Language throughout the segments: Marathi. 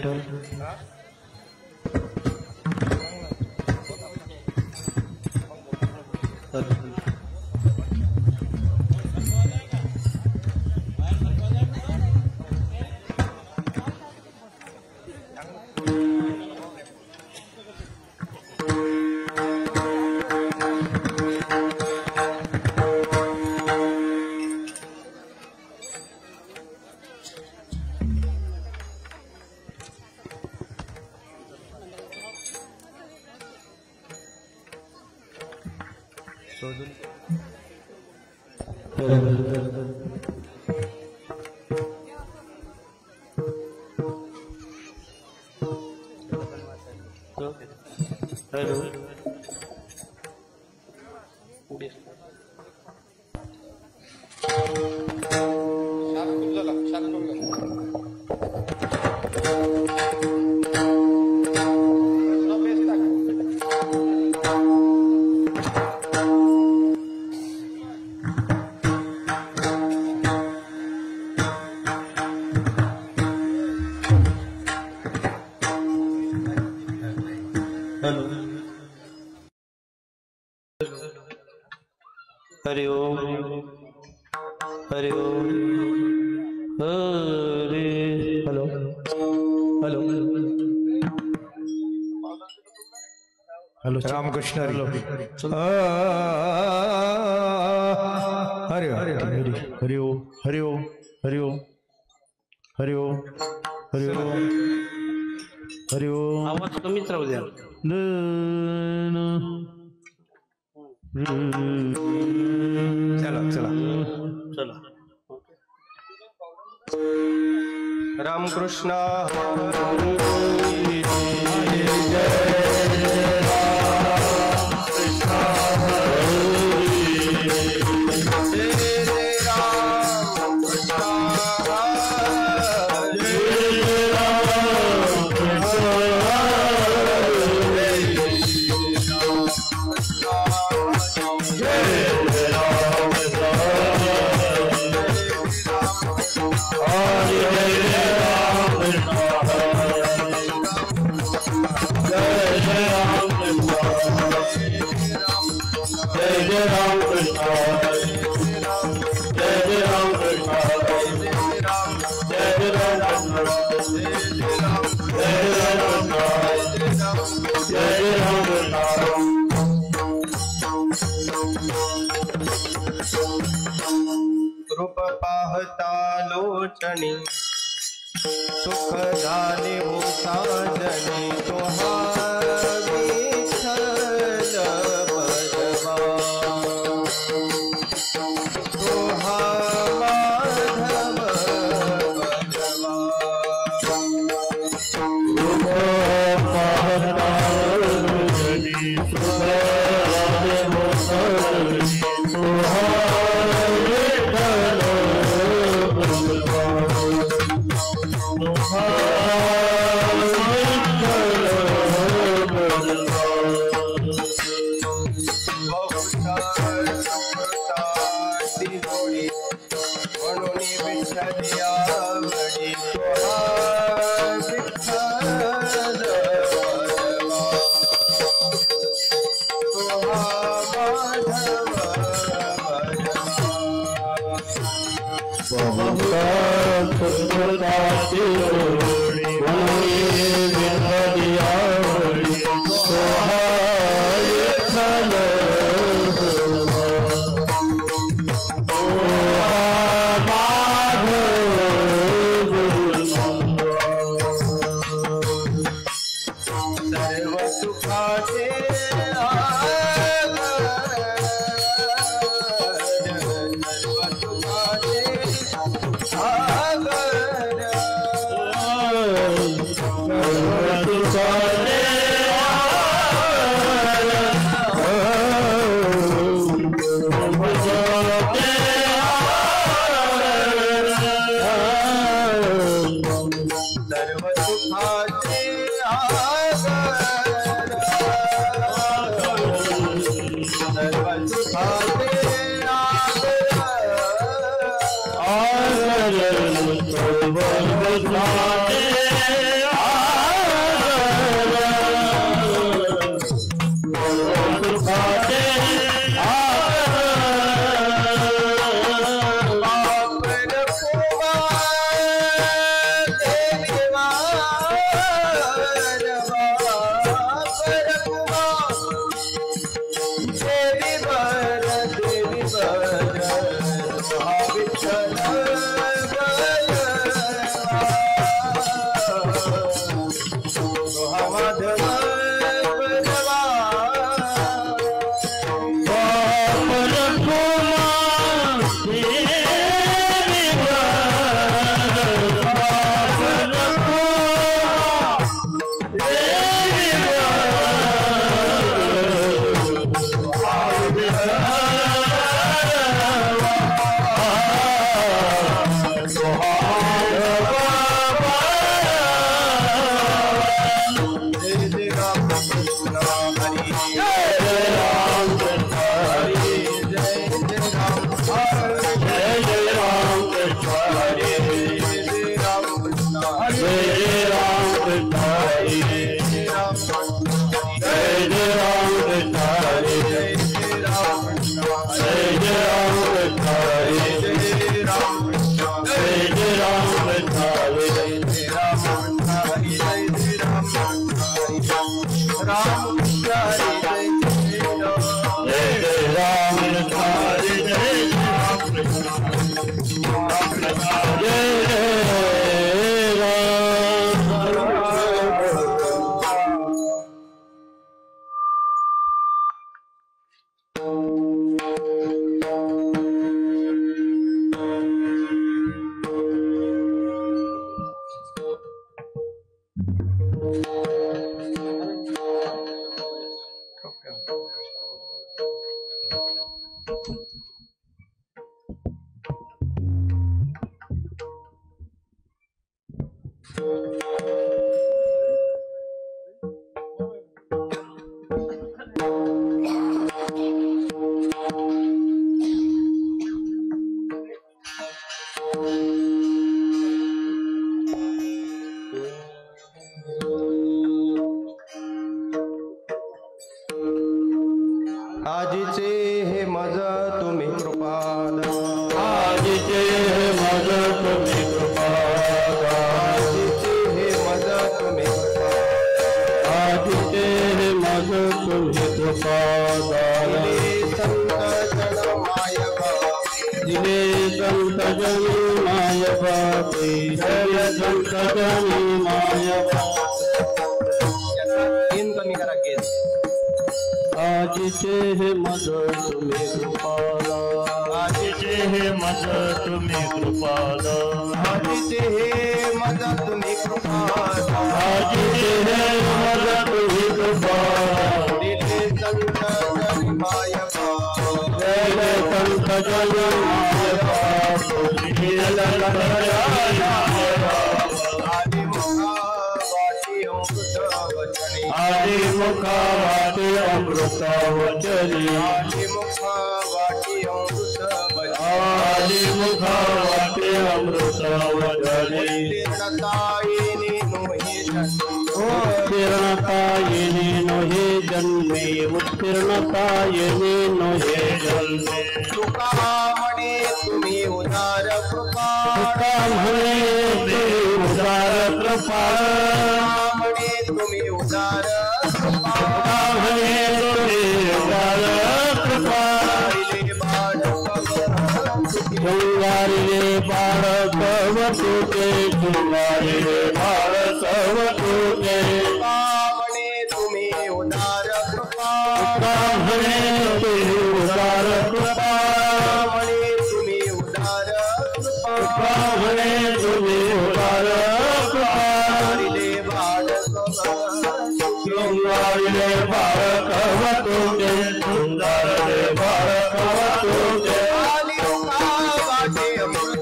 Vitthal Hari Om Hari Om Hare hello hello hello Ramakrishna Hari Hari Hari Om Hari Om Hari Om Hari Om Hari Om Hari Om आवाज कमीच राहू द्या चला चला चला रामकृष्ण रूप पाहता लोचनी सुख झाले हो साजनी तोहार विठ्ठल भजवा तोहा माधव भजवा रूप पाहता लोचनी सुख झाले हो साजनी राम हरि जय जय राम हरि जय राम जय आजीचे हे मज तुम्ही कृपाल आजीचे हे मज तुम्ही कृपाल आजीचे हे मज तुम्ही कृपाल आजीचे हे मज तुम्ही कृपाल दिले संत जन माय बापे दिले संत जन माय तीन कमी करा केस आजीचे हे मज तुम्ही कृपाल आजीचे हे मज तुम्ही कृपाल आजीचे हे मज तुम्ही कृपाल आजीचे हे मज तुम्ही कृपाल दिले संत जन माय बापे दिले संत जन माय बापे दिले संत आदि मुखा वाटी अमृत वचनी आदि मुखा वाटी अमृत वचनी आदि मुखा वाटी अमृत आदि वचनी मुखा वाटी अमृत वचनी उत्तीर्णतायिनी नोहे जन्मे उत्तीर्णतायिनी नोहे जन्मे तुका म्हणे तुम्ही उदार कृपा तुका म्हणे तुम्ही उदार कृपा म्हणे तुम्ही उदार कृपा म्हणे तुम्ही उदार कृपा शृंगारिले बाळक शृंगारिले बाळ कवतुके शृंगारिले बाळ कवतुके म्हणे तुम्ही उदार कृपा म्हणे तुम्ही उदार कृपा म्हणे तुम्ही उदार कृपा म्हणे तुम्ही उदार कृपा शृंगारिले बाळक शृंगारिले बाळ कवतुके शृंगारिले बाळ कवतुके आली वाटे अमृत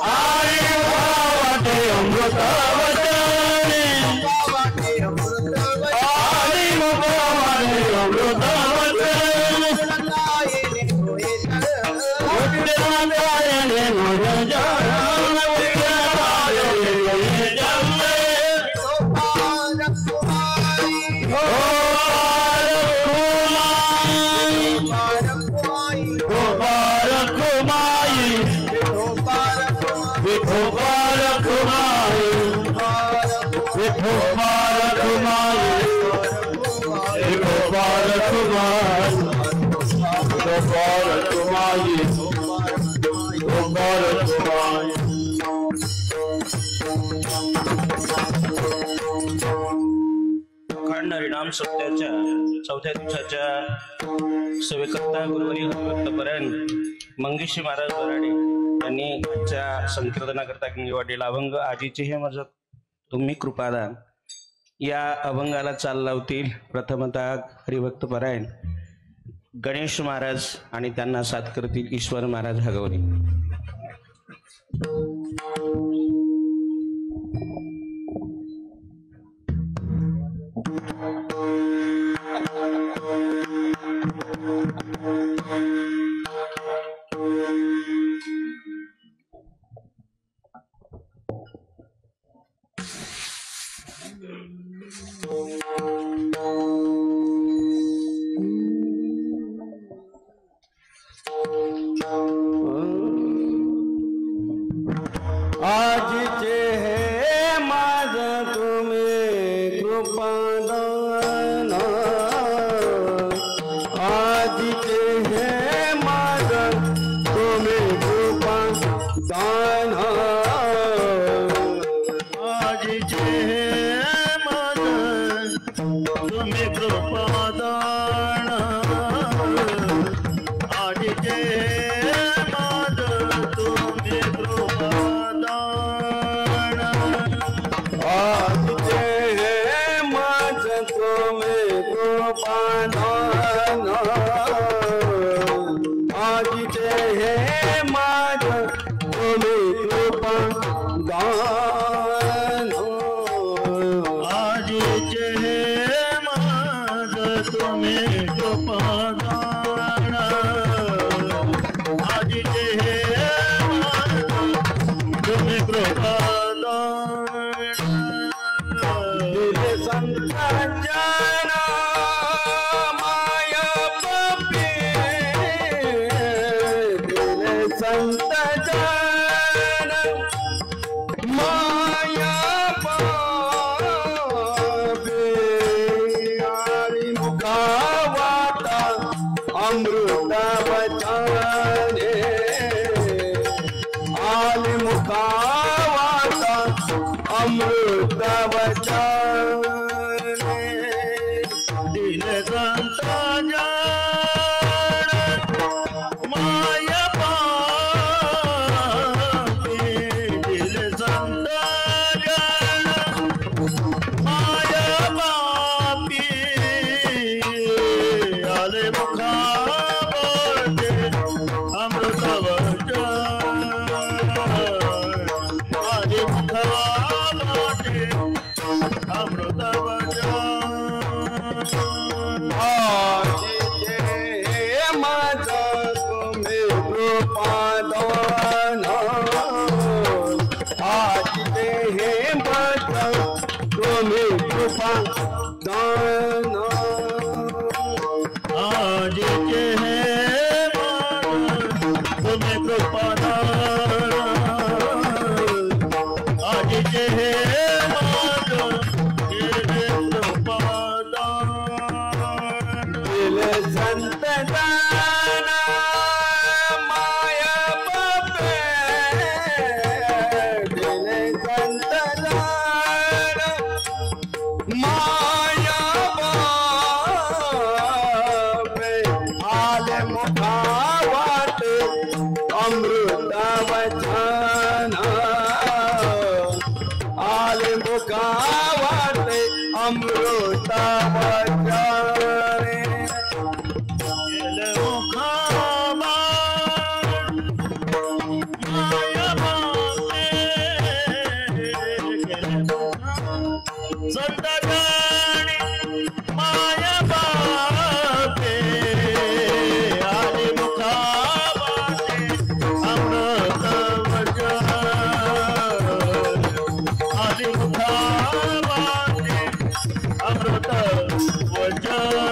आई वाटे अमृत वचनी वाटे अमृत आई वाटे अमृत वचनी उत्तीर्णतायिनी नोहे जन्मे उत्तीर्णतायिनी नोहे जन्मे अखंड हरिनाम सप्त्याच्या चौथ्या दिवसाच्या सेवेकर्ता गुरुवारी हरिभक्तपर्यंत मंगेशी महाराज बराडे यांनी आजच्या संकीर्तनाकरता निवडलेला अभंग आजीचे हे मज तुम्ही कृपादान या अभंगाला चाल लावतील प्रथमतः हरिभक्तपरायण गणेश महाराज आणि त्यांना साथ करतील ईश्वर महाराज हगवणे. आजीचे हे माझ तुम्ही कृपादान तुम्ही कृपादान आजीचे माझ तुम्ही कृपादान आजीचे माझ तुम्ही कृपादान आजीचे हे माझ तुम्ही कृपादान आजीचे हे माझ तुम्ही कृपादान आजीचे हे माझ तुम्ही कृपादान दिले संतांजन माया पापी दिले संतांजन माया पापी हरि मुखावाता अमृत वचने आली मुखावाता अमृत वचने दिले संतांजन माया पापी दिले संतांजन माया पापी आले मुखावाटे अमृत वचन आले मुखावाटे अमृत वचन आजीचे माझ तुम्ही कृपादान आजीचे हे माझ तुम्ही कृपादान आजीचे हे तुम्ही कृपादान आजीचे हे कृपादान दिले संत दान माया बापे दिले संत दान माया बापे आले मुखावाटे अमृत वचन आले मुखावाटे अमृत वचन गेले मुखावाट माया बापे गेले संतांनी माया बापे आले मुखावाटे अमृत वचन आले मुखावाटे अमृत वचन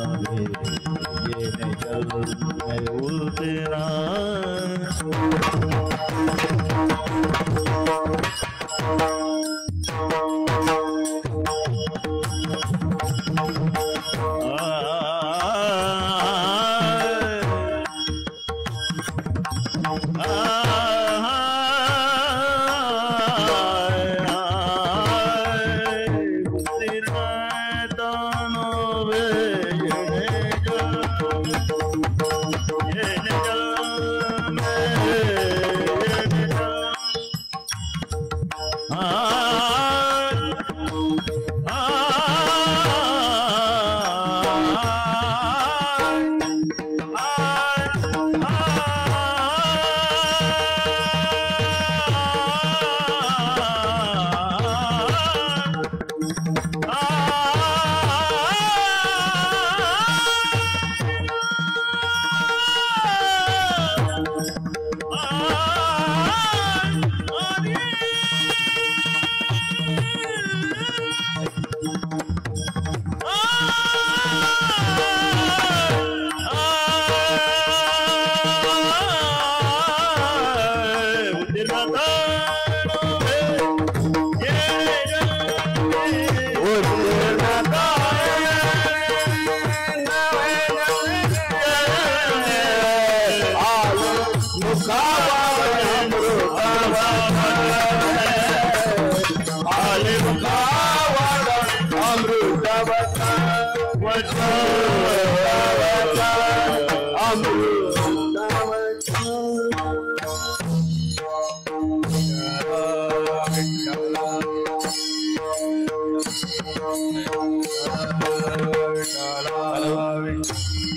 येणे जल उतरा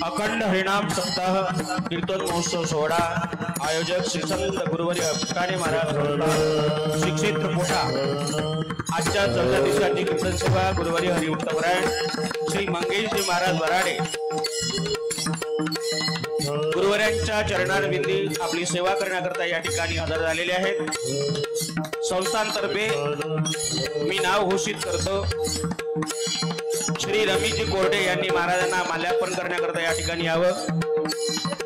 अखंड हरिनाम सप्ताह कीर्तन महोत्सव सोहळा आयोजक श्री संत गुरुवर्य फुटाणे महाराज श्री क्षेत्र पोटा आजच्या 14 दिवसाची कीर्तन सभा गुरुवर्य हरिवंतपरायण श्री मंगेशजी महाराज वराडे गुरुवर्यांच्या चरणारविंदी आपली सेवा करण्याकरता या ठिकाणी हजर झालेले आहेत। संस्थांतर्फे मी नाव घोषित करतो, श्री रमीजी कोरडे यांनी महाराजांना माल्यार्पण करण्याकरता या ठिकाणी यावं।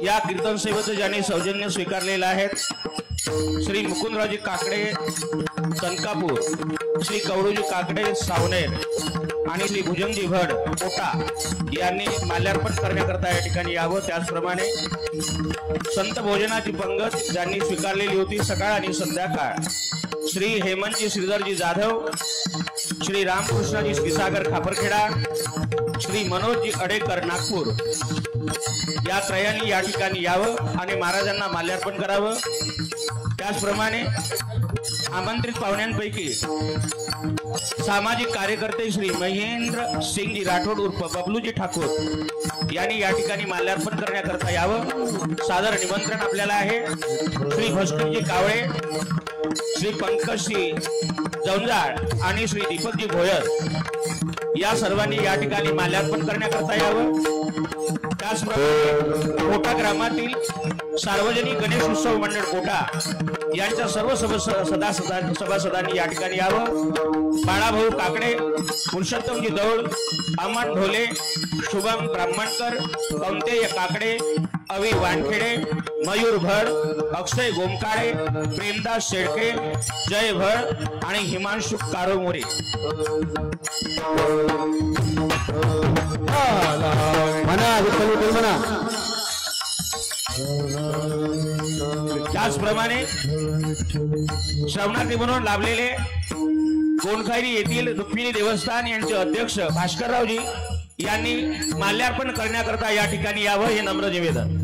या कीर्तन सेवेचं ज्यांनी सौजन्य स्वीकारलेलं आहे श्री मुकुंदरावजी काकडे तनकापूर, श्री कवडूजी काकडे सावनेर आणि श्री भुजंगजी भड कोटा यांनी माल्यार्पण करण्याकरता या ठिकाणी यावं। त्याचप्रमाणे संत भोजनाची पंगत ज्यांनी स्वीकारलेली होती सकाळ आणि संध्याकाळ श्री हेमंतजी श्रीधरजी जाधव, श्री रामकृष्णजी श्रीसागर खापरखेडा, श्री मनोजजी अडेकर नागपूर या त्रयांनी या ठिकाणी यावं आणि महाराजांना माल्यार्पण करावं। त्याचप्रमाणे आमंत्रित पाहुण्यांपैकी सामाजिक कार्यकर्ते श्री महेंद्र सिंगजी राठोड उर्फ बबलूजी ठाकूर यांनी या ठिकाणी माल्यार्पण करण्याकरता यावं। सादर निमंत्रण आपल्याला आहे। श्री भस्करजी कावळे, श्री पंकजजी जौंजाळ आणि श्री दीपकजी भोयर या सर्वांनी या ठिकाणी माल्यार्पण करण्याकरता यावं। त्याचप्रमाणे कोटा ग्रामातील सार्वजनिक गणेश उत्सव मंडळ कोटा यांच्या सर्व सभासदांनी या ठिकाणी यावं। बाळाभाऊ काकडे, पुरुषोत्तमजी दौड, अमन ढोले, शुभम ब्राह्मणकर, कौंतेय काकडे, अवी वानखेडे, मयूर भड, अक्षय गोमकाळे, प्रेमदास शेळके, जय भड आणि हिमांशु कारोमोरे त्याचप्रमाणे श्रवणार्थी म्हणून लाभलेले गोंडखैरी येथील रुक्मिणी देवस्थान यांचे अध्यक्ष भास्कररावजी यांनी माल्यार्पण करण्याकरता या ठिकाणी यावं हे नम्र निवेदन।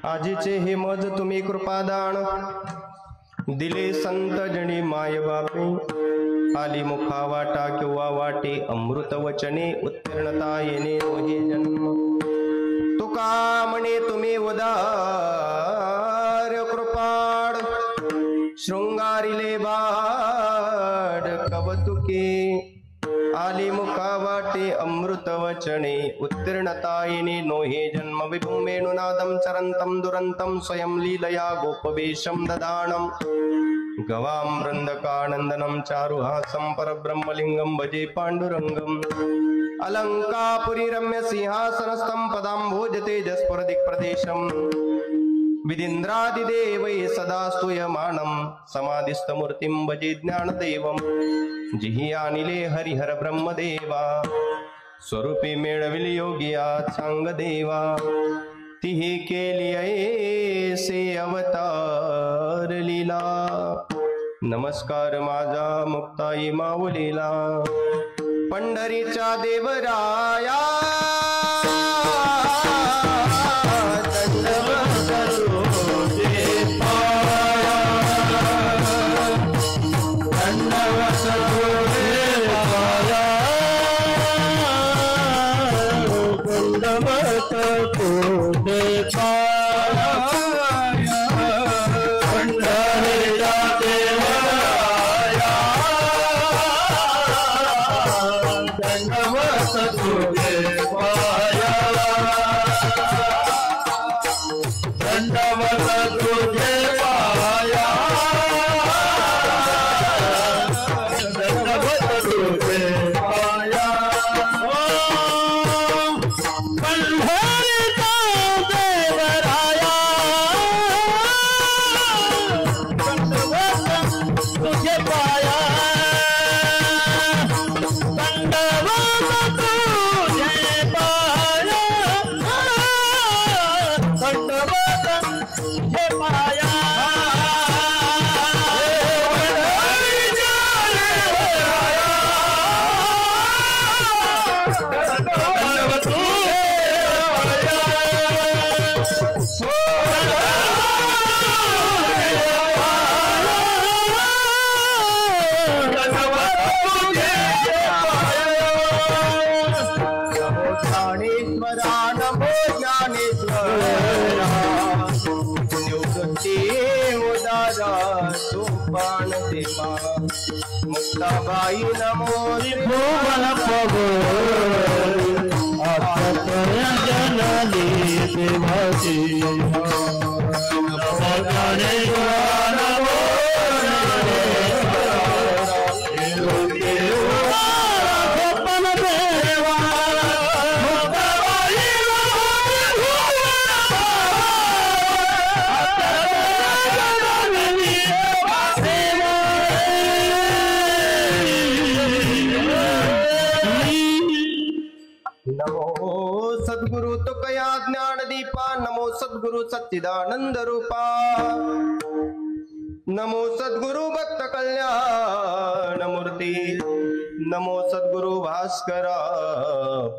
आजीचे हे मज तुम्ही कृपादान दिले संत जणी माय बापे आली मुखा वाटा किंवा वाटे अमृत वचने उत्तीर्णता येणे हे जन्म तुका म्हणे तुम्ही उदार कृपाड शृंगारिले बाड कवतुके आली मुखा वाटे अमृत वचने उत्तीर्णता येणे नो हे जन्म विभुमेनुनादं चरन्तं दुरन्तं स्वयं लीलया गोपवेशं ददानं गवां वृन्दकानन्दनं चारुहासं परब्रह्मलिङ्गं भजे पाण्डुरङ्गम् अलङ्कापुरी रम्य सिंहासनस्थं पदाम्भोज तेजस्पुर दिक्प्रदेशम् विदिन्द्रादिदेवै सदा स्तूयमानं समाधिस्थमूर्तिं भजे ज्ञानदेवम् जिहि आनिले हरिहर ब्रह्मदेवा स्वरूपी मेळविली योगिया सांगदेवा तिही केली ऐसे अवतार लीला नमस्कार माझा मुक्ताई माऊलीला पंढरीच्या देवराया मुक्ताबाई नमो भुवन जननी देवाची नमो ज्ञानेश्वर नमो सद्गुरु तुकया ज्ञानदीपा नमो सद्गुरु सच्चिदानंद रूपा नमो सद्गुरु भक्त कल्याण मूर्ती नमो सद्गुरु भास्करा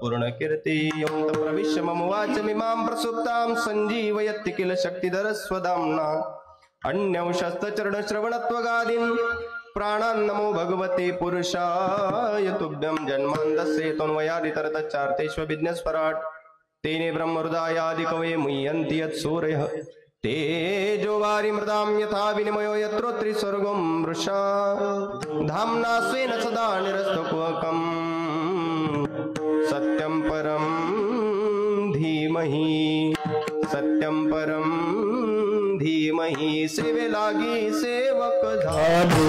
पूर्ण कीर्ती यं प्रविश्य मम वाचमिमां प्रसुप्तां संजीवयत्ति किल शक्तिधर स्वधाम्ना अन्यंशस्तचरण श्रवणत्वगादीन् प्राणान् नमो भगवते पुरुषाय तुभ्यं जन्मान्तस्य तन्वयादितरतच्चार्तेष्व विघ्नस्वराट् तेने ब्रह्महृदायादि कवये मुह्यन्ति यत्सूरयः तेजो वारिमृतां यथा विनिमयो यत्र त्रिस्वर्गं मृषा धाम्ना स्वेन सदा निरस्तकुहकं सत्यं परं धीमहि सत्यं परं धीमहि सेवे लागी सेवक झालो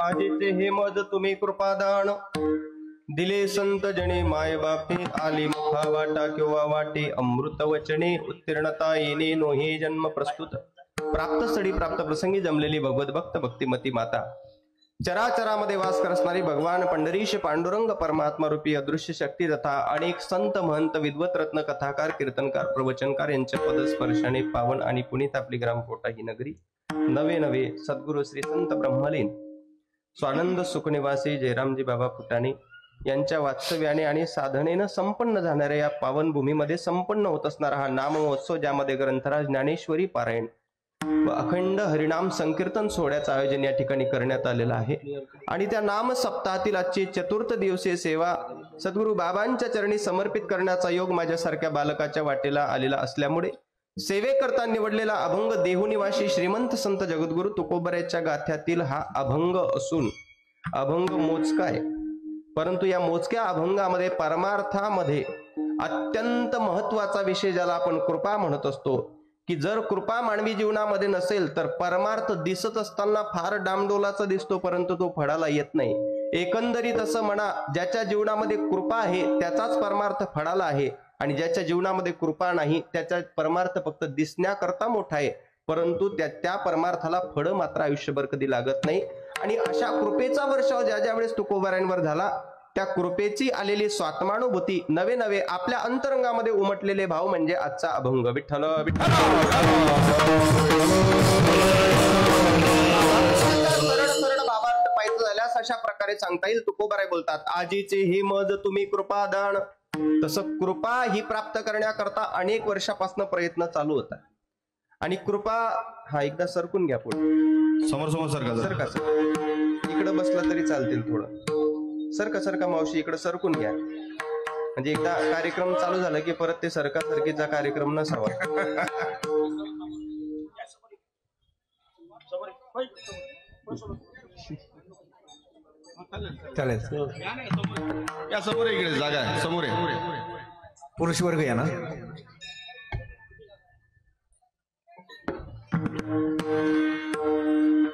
आजीचे हे मज तुम्ही कृपादान दिले संत जने माय बापे आली मुखा वाटा किंवा वाटे अमृत वचने उत्तीर्णता येणे नोहे जन्म प्रस्तुत प्राप्त स्थळी प्राप्त प्रसंगी जमलेली भगवत भक्त भक्तिमती माता चराचरामध्ये वास करणारी भगवान पंढरीश पांडुरंग परमात्मा रूपी अदृश्य शक्ती तथा अनेक संत महंत विद्वत रत्न कथाकार कीर्तनकार प्रवचनकार यांच्या पदस्पर्शाने पावन आणि पुनीत आपली ग्रामकोटा ही नगरी नवे नवे सद्गुरु श्री संत ब्रह्मलीन स्वानंद सुखनिवासी जयरामजी बाबा फुटाणे यांच्या वास्तव्याने आणि साधनेनं संपन्न जाणाऱ्या या पावन भूमीमध्ये संपन्न होत असणारा हा नाम महोत्सव ज्यामध्ये ग्रंथराज ज्ञानेश्वरी पारायण व अखंड हरिनाम संकीर्तन सोहळ्याचं आयोजन या ठिकाणी करण्यात आलेलं आहे आणि त्या नाम सप्ताहातील आजची चतुर्थ दिवसीय सेवा सद्गुरु बाबांच्या चरणी समर्पित करण्याचा योग माझ्यासारख्या बालकाच्या वाटेला आलेला असल्यामुळे सेवेकरता निवडलेला अभंग देहुनिवासी श्रीमंत संत जगद्गुरु तुकोबऱ्याच्या गाथ्यातील हा अभंग असून अभंग मोजका आहे, परंतु या मोजक्या अभंगामध्ये परमार्थामध्ये अत्यंत महत्वाचा विषय ज्याला आपण कृपा म्हणत असतो की जर कृपा मानवी जीवनामध्ये नसेल तर परमार्थ दिसत असताना फार डामडोलाचा दिसतो परंतु तो फळाला येत नाही. एकंदरीत असं म्हणा, ज्याच्या जीवनामध्ये कृपा आहे त्याचाच परमार्थ फळाला आहे आणि ज्याच्या जीवनामध्ये कृपा नाही त्याचा परमार्थ फक्त दिसण्याकरता मोठा आहे परंतु त्या परमार्थाला फळ मात्र आयुष्यभर कधी लागत नाही. आणि अशा कृपेचा वर्षाव ज्या वेळेस तुकोबारांवर झाला त्या कृपेची आलेली स्वात्मानुभूती नवे नवे आपल्या अंतरंगामध्ये उमटलेले भाव म्हणजे आजचा अभंग. विठ्ठल विठ्ठल सरळ भावार्थ पाहिजे झाल्यास अशा प्रकारे सांगता येईल. तुकोबाराय बोलतात, आजीचे हे मज तुम्ही कृपादान तसं कृपा ही प्राप्त करण्याकरता अनेक वर्षापासून प्रयत्न चालू होता. आणि कृपा हा एकदा सरकून घ्या पुढे, समोर समोर सरका सरका सर, इकडं बसलं तरी चालतील, थोडं सरका सरका मावशी, इकडं सरकून घ्या. म्हणजे एकदा कार्यक्रम चालू झाला की परत ते सरका सरकीचा कार्यक्रम नसावा. चालेल. या समोर इकडे जागा आहे, समोर आहे. पुरुष वर्ग या ना.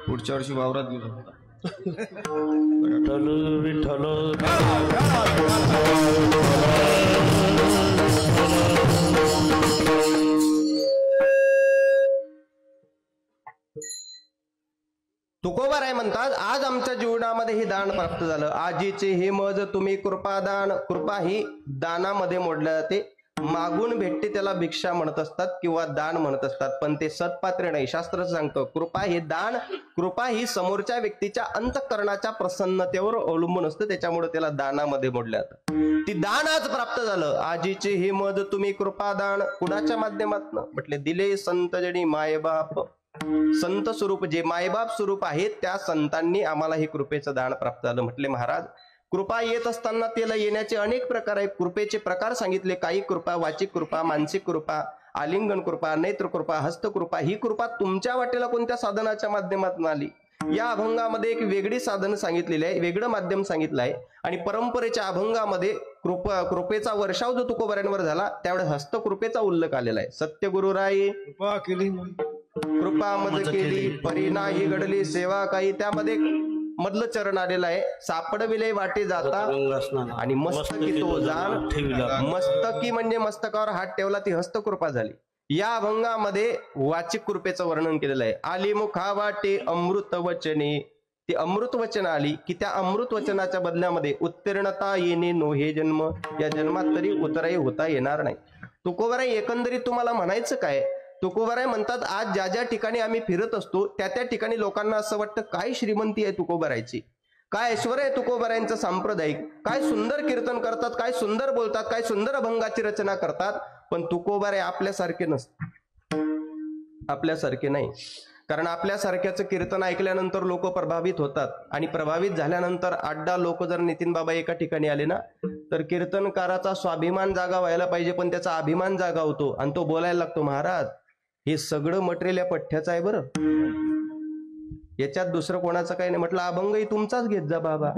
पुढच्या वर्षी वावरात घेऊ शकता. विठ्ठल विठ्ठल तुकोबाराय म्हणतात, आज आमच्या जीवनामध्ये हे दान प्राप्त झालं. आजीचे हे मज तुम्ही कृपादान. कृपा ही दानामध्ये मोडल्या जाते. मागून भेटते त्याला भिक्षा म्हणत असतात किंवा दान म्हणत असतात, पण ते सत्पात्र नाही. शास्त्र सांगतं कृपा हे दान, कृपा ही समोरच्या व्यक्तीच्या अंतःकरणाच्या प्रसन्नतेवर अवलंबून असतं, त्याच्यामुळे त्याला दानामध्ये मोडल्या जातं. ती दान आज प्राप्त झालं. आजीचे हे मज तुम्ही कृपादान. कुणाच्या माध्यमातून म्हटले, दिले संत जणी मायबाप. संत स्वरूप जे मायबाप स्वरूप आहेत त्या संतांनी आम्हाला हे कृपेचं दान प्राप्त झालं. म्हटले महाराज, कृपा येत असताना त्याला येण्याचे अनेक प्रकार आहेत. कृपेचे प्रकार सांगितले. काही कृपा, वाचिक कृपा, मानसिक कृपा, आलिंगन कृपा, नेत्र कृपा, हस्तकृपा. ही कृपा तुमच्या वाटेला कोणत्या साधनाच्या माध्यमातून आली? या अभंगामध्ये एक वेगळी साधन सांगितलेली आहे, वेगळं माध्यम सांगितलं आहे. आणि परंपरेच्या अभंगामध्ये कृपेचा वर्षाव जो तुकोबाऱ्यांवर झाला त्यावेळेस हस्तकृपेचा उल्लेख आलेला आहे. सत्यगुरुराई कृपा केली, कृपा मज केली, परी नाही घडली सेवा काही. त्यामध्ये मधलं चरण आलेलं आहे. सापडविले वाटे जाता आणि मस्तकी तो जाण. मस्तकी म्हणजे मस्तकावर हात ठेवला, ती हस्तकृपा झाली. या अभंगामध्ये वाचिक कृपेचं वर्णन केलेलं आहे. आली मुखा वाटे अमृत वचने. ती अमृत वचन आली की त्या अमृत वचनाच्या बदल्यामध्ये उत्तीर्णता येणे नो हे जन्म. या जन्मात तरी उतराई होता येणार नाही. तुकोबाराय एकंदरीत तुम्हाला म्हणायचं काय? तुकोबाराय म्हणतात, आज ज्या ज्या ठिकाणी आम्ही फिरत असतो त्या त्या ठिकाणी लोकांना असं वाटतं काय श्रीमंती आहे तुकोबारायची, काय ऐश्वर आहे तुकोबारायांचं सांप्रदायिक, काय सुंदर कीर्तन करतात, काय सुंदर बोलतात, काय सुंदर अभंगाची रचना करतात. पण तुकोबाराय आपल्यासारखे नसतात, आपल्यासारखे नाही. कारण आपल्यासारख्याचं कीर्तन ऐकल्यानंतर लोक प्रभावित होतात. आणि प्रभावित झाल्यानंतर 8-10 लोक जर नितीन बाबा एका ठिकाणी आले ना, तर कीर्तनकाराचा स्वाभिमान जागा व्हायला पाहिजे, पण त्याचा अभिमान जागा होतो आणि तो बोलायला लागतो, महाराज हे सगळं मटेरियल या पठ्ठ्याचं आहे बरं, याच्यात दुसरं कोणाचं काही नाही. म्हटलं अभंगही तुमचाच घेत जा बाबा,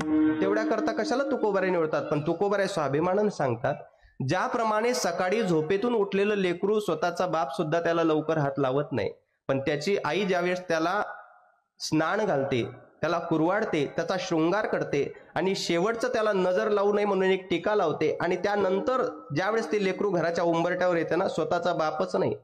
तेवढ्या करता कशाला तुकोबाराय निवडतात? पण तुकोबाराय स्वाभिमानानं सांगतात, ज्याप्रमाणे सकाळी झोपेतून उठलेलं लेकरू स्वतःचा बाप सुद्धा त्याला लवकर हात लावत नाही, पण त्याची आई ज्यावेळेस त्याला स्नान घालते, त्याला कुरवाडते, त्याचा शृंगार करते आणि शेवटचं त्याला नजर लावू नये म्हणून एक टीका लावते, आणि त्यानंतर ज्यावेळेस ते लेकरू घराच्या उंबरट्यावर येते ना, स्वतःचा बापच नाही,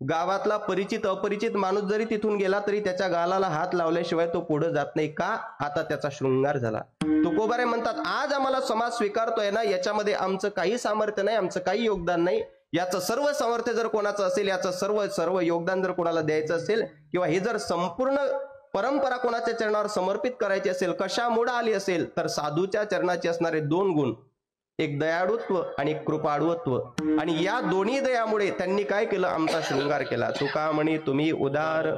गावातला परिचित अपरिचित माणूस जरी तिथून गेला तरी त्याच्या गालाला हात लावल्याशिवाय तो पुढे जात नाही. का? आता त्याचा शृंगार झाला. तुकोबाराय म्हणतात, आज आम्हाला समाज स्वीकारतोय ना, याच्यामध्ये आमचं काही सामर्थ्य नाही, आमचं काही योगदान नाही. याचं सर्व सामर्थ्य जर कोणाचं असेल, याचं सर्व योगदान जर कोणाला द्यायचं असेल, किंवा हे जर संपूर्ण परंपरा कोणाच्या चरणावर समर्पित करायची असेल, कशामुळे आली असेल, तर साधूच्या चरणाचे असणारे 2 गुण, एक दयाळुत्व आणि एक कृपाळुत्व. आणि या दोन्ही दयामुळे त्यांनी काय केलं? आमचा शृंगार केला. तुका म्हणे तुम्ही उदार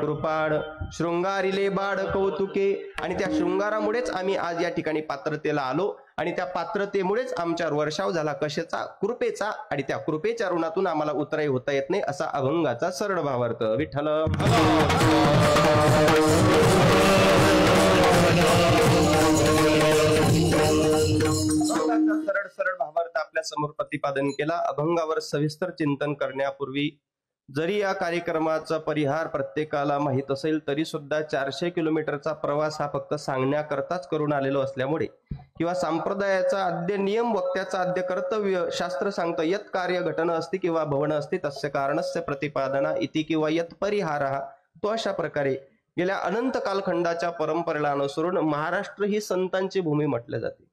कृपाळ, शृंगारिले बाळ कौतुके. आणि त्या शृंगारामुळेच आम्ही आज या ठिकाणी पात्रतेला आलो, आणि त्या पात्रतेमुळेच आमच्यावर वर्षाव झाला कशाचा? कृपेचा. आणि त्या कृपेच्या ऋणातून आम्हाला उतराई होता येत नाही, असा अभंगाचा सरळ भावार्थ. विठ्ठल सरळ भावार्थ आपल्या समोर प्रतिपादन केला. अभंगावर सविस्तर चिंतन करण्यापूर्वी जरी या कार्यक्रमाचा परिहार प्रत्येकाला माहित असेल, तरी सुद्धा 400 किलोमीटरचा प्रवास हा फक्त सांगण्याकरताच करून आलेलो असल्यामुळे, किंवा संप्रदायाचा आद्य नियम वक्त्याचा आद्य कर्तव्य, शास्त्र सांगतं यत कार्य घटना असते किंवा भवन असते तस्य कारणस्य प्रतिपादना इति किंवा यत परिहार, तो अशा प्रकारे गेल्या अनंत कालखंडाच्या परंपरेला अनुसरून महाराष्ट्र ही संतांची भूमी म्हटल्या जाते.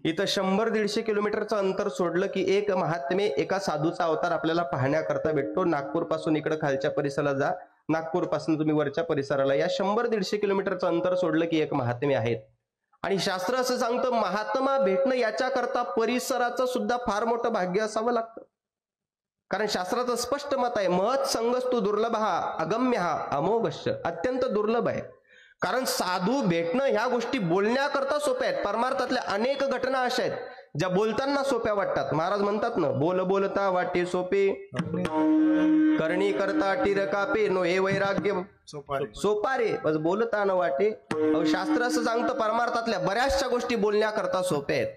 इथं 100-150 किलोमीटरचं अंतर सोडलं की एक महात्मे, एका साधूचा अवतार आपल्याला पाहण्याकरता भेटतो. नागपूर पासून इकडे खालच्या परिसराला जा, नागपूर पासून तुम्ही वरच्या परिसराला या, 100-150 किलोमीटरचं अंतर सोडलं की एक महात्मे आहेत. आणि शास्त्र असं सांगतं महात्मा भेटणं याच्याकरता परिसराचं सुद्धा फार मोठं भाग्य असावं लागतं. कारण शास्त्राचं स्पष्ट मत आहे, महत् संगस्तु दुर्लभ हा अगम्य हा अमोघश्य, अत्यंत दुर्लभ आहे. कारण साधू भेटणं ह्या गोष्टी बोलण्याकरता सोप्या आहेत. परमार्थातल्या अनेक घटना अशा आहेत ज्या बोलताना सोप्या वाटतात. महाराज म्हणतात ना, बोल बोलता वाटे सोपे, करणी करता टीर कापे, नो हे वैराग्य सोपारे, बस बोलता न वाटे. शास्त्र असं सांगतं परमार्थातल्या बऱ्याचशा गोष्टी बोलण्याकरता सोप्या आहेत.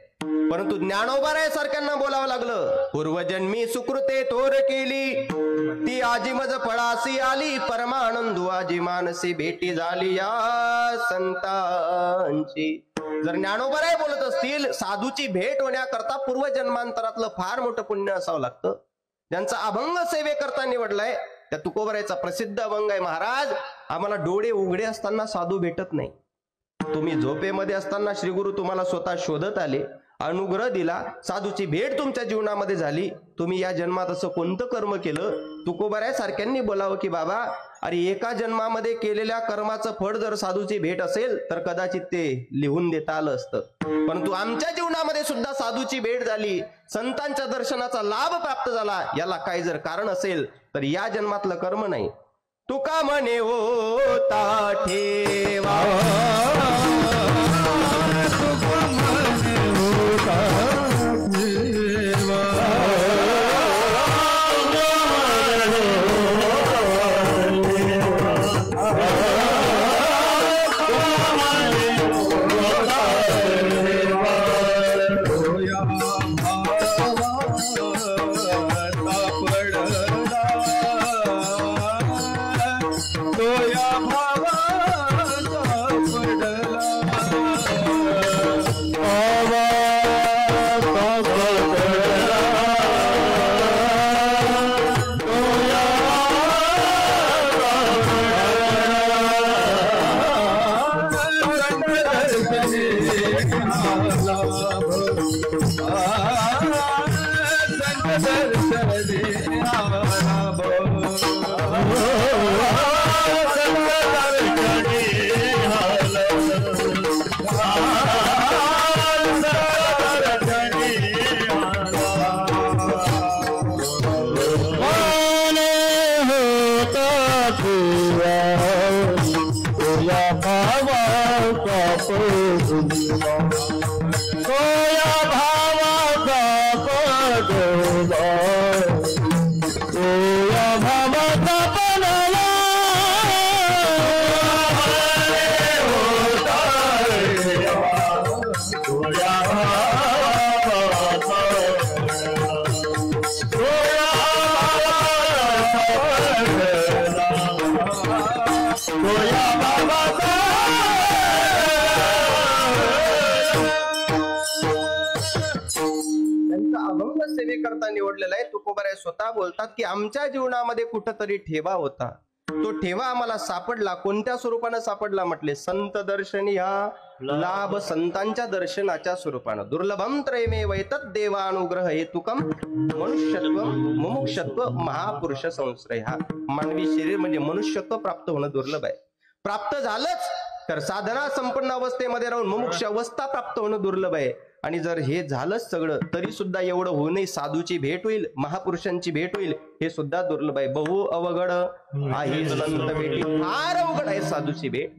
परंतु ज्ञानोबा सारख्यांना बोलावं लागलं. पूर्वजन्मी सुकृते थोर केली, ती आजी मज फळासी आली, परमानंदू आजी मानसी भेटी झाली या संतांची. जर ज्ञानोबा बोलत असतील साधूची भेट होण्याकरता पूर्वजन्मांतरातलं फार मोठं पुण्य असावं लागतं. ज्यांचा अभंग सेवेकरता निवडलाय त्या तुकोबरायचा प्रसिद्ध अभंग आहे, महाराज आम्हाला डोळे उघडे असताना साधू भेटत नाही. तुम्ही झोपेमध्ये असताना श्री गुरु तुम्हाला स्वतः शोधत आले, अनुग्रह दिला, साधूची भेट तुमच्या जीवनामध्ये झाली. तुम्ही या जन्मात असं कोणतं कर्म केलं? तुकोबराय सारख्यांनी बोलावं की बाबा अरे एका जन्मामध्ये केलेल्या कर्माचं फळ जर साधूची भेट असेल तर कदाचित ते लिहून देता आलं असतं. परंतु आमच्या जीवनामध्ये सुद्धा साधूची भेट झाली, संतांच्या दर्शनाचा लाभ प्राप्त झाला. याला काही जर कारण असेल तर या जन्मातलं कर्म नाही. तुका म्हणे होता ठेवा, सेवेकरता निवडलेला आहे. तुकोबाराय स्वतः बोलतात की आमच्या जीवनामध्ये कुठंतरी ठेवा होता, तो ठेवा आम्हाला सापडला. कोणत्या स्वरूपानं सापडला म्हटले? संत दर्शनी हा लाभ, संतांच्या दर्शनाच्या स्वरूपानं. दुर्लभम त्रयमे वैतत देवानुग्रह हेतुकम मनुष्यत्व मुमुक्षत्व महापुरुष संश्रय. हा मानवी शरीर म्हणजे मनुष्यत्व प्राप्त होणं दुर्लभ आहे. प्राप्त झालंच तर साधना संपन्न अवस्थेमध्ये राहून मुमुक्ष अवस्था प्राप्त होणं दुर्लभ आहे. आणि जर हे झालंच सगळं तरी सुद्धा एवढं होऊनही साधूची भेट होईल, महापुरुषांची भेट होईल, हे सुद्धा दुर्लभ आहे. बहु अवघड आहे संत भेटी, फार अवघड आहे साधूची भेट.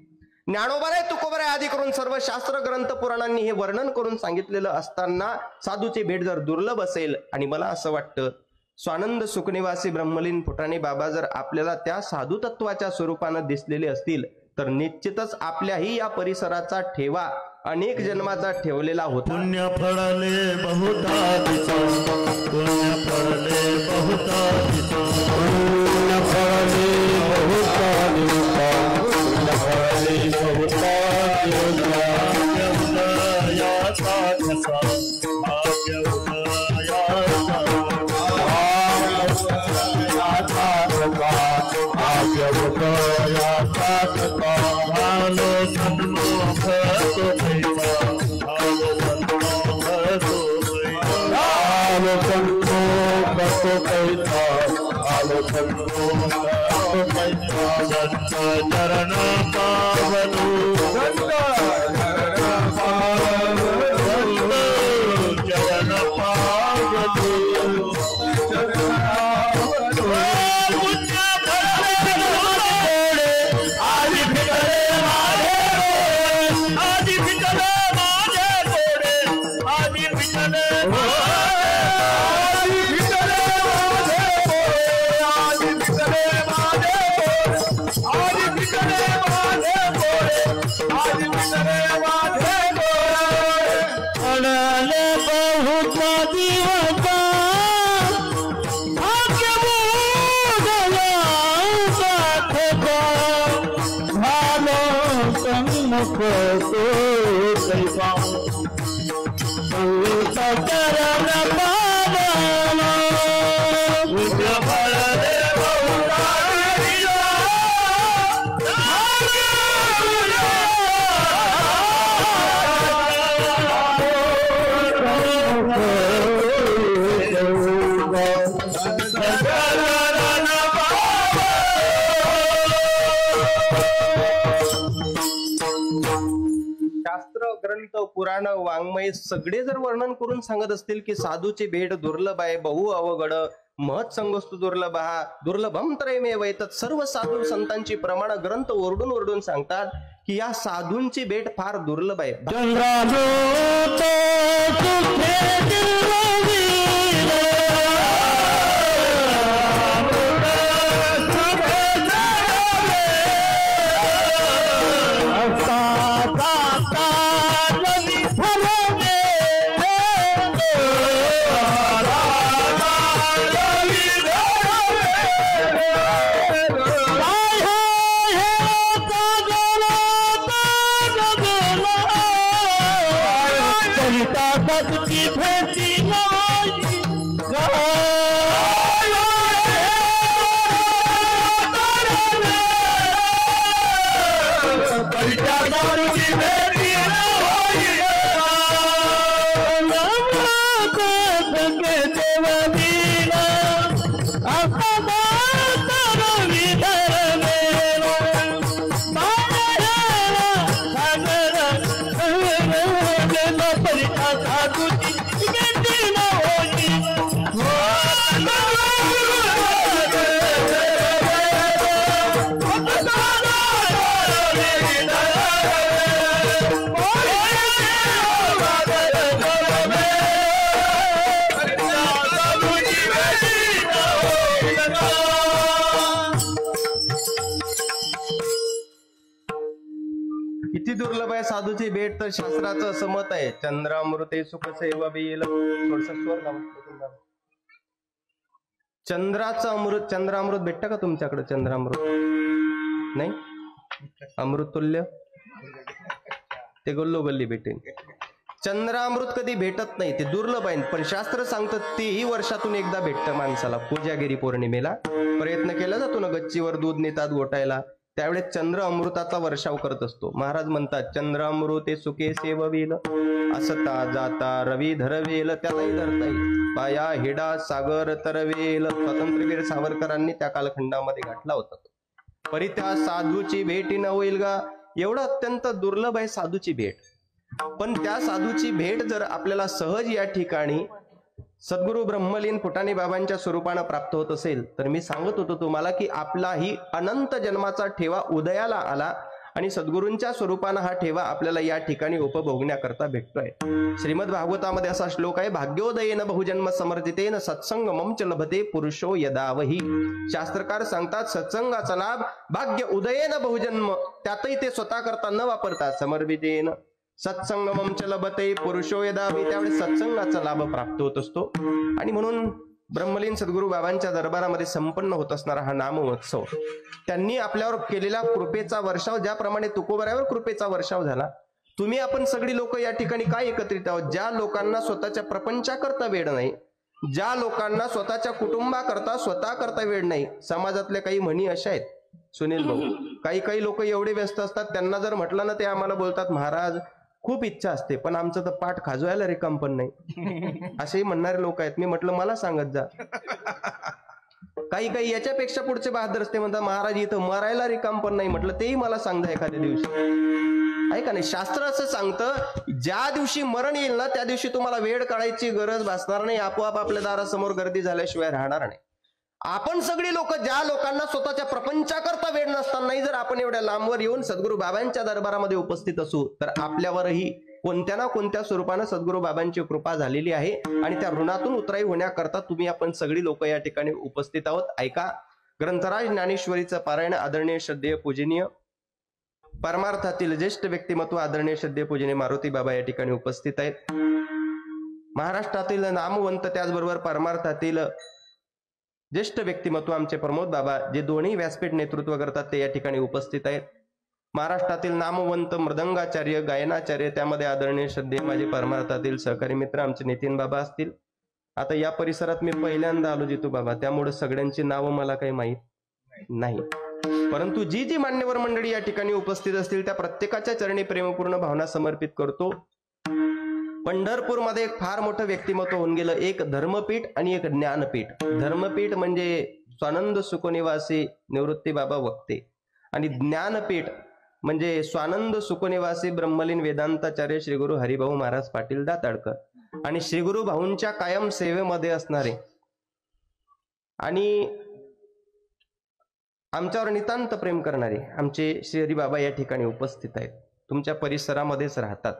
ज्ञानोबाराय तुकोबाराय आदी करून सर्व शास्त्र ग्रंथ पुराणांनी हे वर्णन करून सांगितलेलं असताना साधूची भेट जर दुर्लभ असेल, आणि मला असं वाटतं स्वानंद सुखनिवासी ब्रह्मलीन फुटाणे बाबा जर आपल्याला त्या साधू तत्वाच्या स्वरूपानं दिसलेले असतील तर निश्चितच आपल्याही या परिसराचा ठेवा अनेक जन्माचा ठेवलेला होता. पुण्य फळले बहुता दिसा, पुण्य फळले बहुता दिसा, पुण्य फळले बहुता दिसा, पुण्य फळले बहुता दिसा. भाग्यउदयाचा ठसा, भाग्यउदयाचा, भाग्यउदयाचा ठसा. भालो सन्मुख तो पैसा, भालो सन्मुख तो पैसा, भालो सन्मुख तो पैसा, भालो सन्मुख तो पैसा. दत्त चरण पावनु, दत्त चरण सन्मुख तो कैसा संत चरण पावन उग्र बलदेव उदारिला शास्त्र ग्रंथ पुराण वाङ्मय सगळे जर वर्णन करून सांगत असतील की साधूची भेट दुर्लभ आहे, बहु अवघड, महत् संगोस्तु दुर्लभ हा दुर्लभम त्रयमेव एतत्, सर्व साधू संतांची प्रमाण ग्रंथ ओरडून ओरडून सांगतात की या साधूंची भेट फार दुर्लभ आहे. किती दुर्लभ आहे साधूची भेट, तर शास्त्राचं असं मत आहे. चंद्रामृते सुख सेवा बेल, चंद्राचं अमृत, चंद्रामृत भेटतं का तुमच्याकडे? चंद्रामृत नाही, अमृत तुल्य ते गल्लो गल्ली भेटेल. चंद्रामृत कधी भेटत नाही, ते दुर्लभ आहे. पण शास्त्र सांगतं तेही वर्षातून एकदा भेटतं माणसाला. कोजागिरी पौर्णिमेला प्रयत्न केला जातो ना गच्चीवर दूध नेतात गोटायला, त्यावेळेस चंद्र अमृताचा वर्षाव करत असतो. महाराज म्हणतात चंद्र अमृते सुखे सेववेल, असता जाता रवी धरवेल, त्यालाही धरता येईल. पाया हिडा सागर तरवेल, स्वातंत्र्यवीर सावरकरांनी त्या कालखंडामध्ये घातला होता. परी त्या साधूची भेटी न होईल का? एवढं अत्यंत दुर्लभ आहे साधूची भेट. पण त्या साधूची भेट जर आपल्याला सहज या ठिकाणी सद्गुरु ब्रह्मलीन फुटाणे बाबांच्या स्वरूपानं प्राप्त होत असेल, तर मी सांगत होतो तुम्हाला की आपलाही अनंत जन्माचा ठेवा उदयाला आला आणि सद्गुरूंच्या स्वरूपानं हा ठेवा आपल्याला या ठिकाणी उपभोगण्याकरता भेटतोय. श्रीमद भागवतामध्ये असा श्लोक आहे, भाग्योदयेन बहुजन्म समर्जितेन सत्संगमं च लभते पुरुषो यदावही. शास्त्रकार सांगतात सत्संगाचा लाभ भाग्य उदयेन बहुजन्म, त्यातही ते स्वतः करता न वापरता समर्जितेन सत्संगमं च लभते पुरुषो यदावही, त्यावेळी सत्संगाचा लाभ प्राप्त होत असतो. आणि म्हणून ब्रह्मलीन सद्गुरू बाबांच्या दरबारामध्ये संपन्न होत असणारा हा नाम महोत्सव, त्यांनी आपल्यावर केलेला कृपेचा वर्षाव, ज्याप्रमाणे तुकोबऱ्यावर कृपेचा वर्षाव झाला, तुम्ही आपण सगळी लोक या ठिकाणी काय एकत्रित आहोत? ज्या लोकांना स्वतःच्या प्रपंचाकरता वेळ नाही, ज्या लोकांना स्वतःच्या कुटुंबाकरता स्वतः करता वेळ नाही. समाजातल्या काही म्हणी अशा आहेत सुनील भाऊ, काही लोक एवढे व्यस्त असतात, त्यांना जर म्हटलं ना ते आम्हाला बोलतात महाराज खूप इच्छा असते पण आमचं तर पाठ खाजवायला रिकाम पण नाही, असेही म्हणणारे लोक आहेत. मी म्हटलं मला सांगत जा. काही याच्यापेक्षा पुढचे बहादर असते, म्हणतात महाराज इथं मरायला रिकाम पण नाही. म्हटलं तेही मला सांगा एखाद्या दिवशी, आहे का नाही? शास्त्र असं सांगतं ज्या दिवशी मरण येईल ना त्या दिवशी तुम्हाला वेळ काढायची गरज भासणार नाही, आपोआप आपल्या दारासमोर गर्दी झाल्याशिवाय राहणार नाही. आपण सगळी लोक, ज्या लोकांना स्वतःच्या प्रपंचाकरता वेळ नसतानाही जर आपण एवढ्या लांबवर येऊन सद्गुरू बाबांच्या दरबारामध्ये उपस्थित असू, तर आपल्यावरही कोणत्या ना कोणत्या स्वरूपानं सद्गुरू बाबांची कृपा झालेली आहे. आणि त्या ऋणातून उतराई होण्याकरता तुम्ही आपण सगळी लोक या ठिकाणी उपस्थित आहोत. ऐका ग्रंथराज ज्ञानेश्वरीचं पारायण. आदरणीय श्रद्धेय पूजनीय परमार्थातील ज्येष्ठ व्यक्तिमत्व आदरणीय श्रद्धेय पूजनीय मारुती बाबा या ठिकाणी उपस्थित आहेत. महाराष्ट्रातील नामवंत त्याचबरोबर परमार्थातील ज्येष्ठ व्यक्तिमत्व आमचे प्रमोद बाबा, जे दोन्ही व्यासपीठ नेतृत्व करतात, ते या ठिकाणी उपस्थित आहेत. महाराष्ट्रातील नामवंत मृदंगाचार्य, गायनाचार्य, त्यामध्ये आदरणीय श्रद्धेय माझे परमार्थातील सहकारी मित्र आमचे नितीन बाबा असतील. आता या परिसरात मी पहिल्यांदा आलो जितू बाबा, त्यामुळे सगळ्यांची नावं मला काही माहीत नाही, परंतु जी जी मान्यवर मंडळी या ठिकाणी उपस्थित असतील त्या प्रत्येकाच्या चरणी प्रेमपूर्ण भावना समर्पित करतो. पंढरपूरमध्ये एक फार मोठं व्यक्तिमत्व होऊन गेलं, एक धर्मपीठ आणि एक ज्ञानपीठ. धर्मपीठ म्हणजे स्वानंद सुखनिवासी निवृत्ती बाबा वक्ते, आणि ज्ञानपीठ म्हणजे स्वानंद सुखनिवासी ब्रह्मलीन वेदांताचार्य श्री गुरु हरिभाऊ महाराज पाटील दाताडकर, आणि श्री गुरु भाऊंच्या कायम सेवेमध्ये असणारे आणि आमच्यावर नितांत प्रेम करणारे आमचे श्री हरिबाबा या ठिकाणी उपस्थित आहेत, तुमच्या परिसरामध्येच राहतात.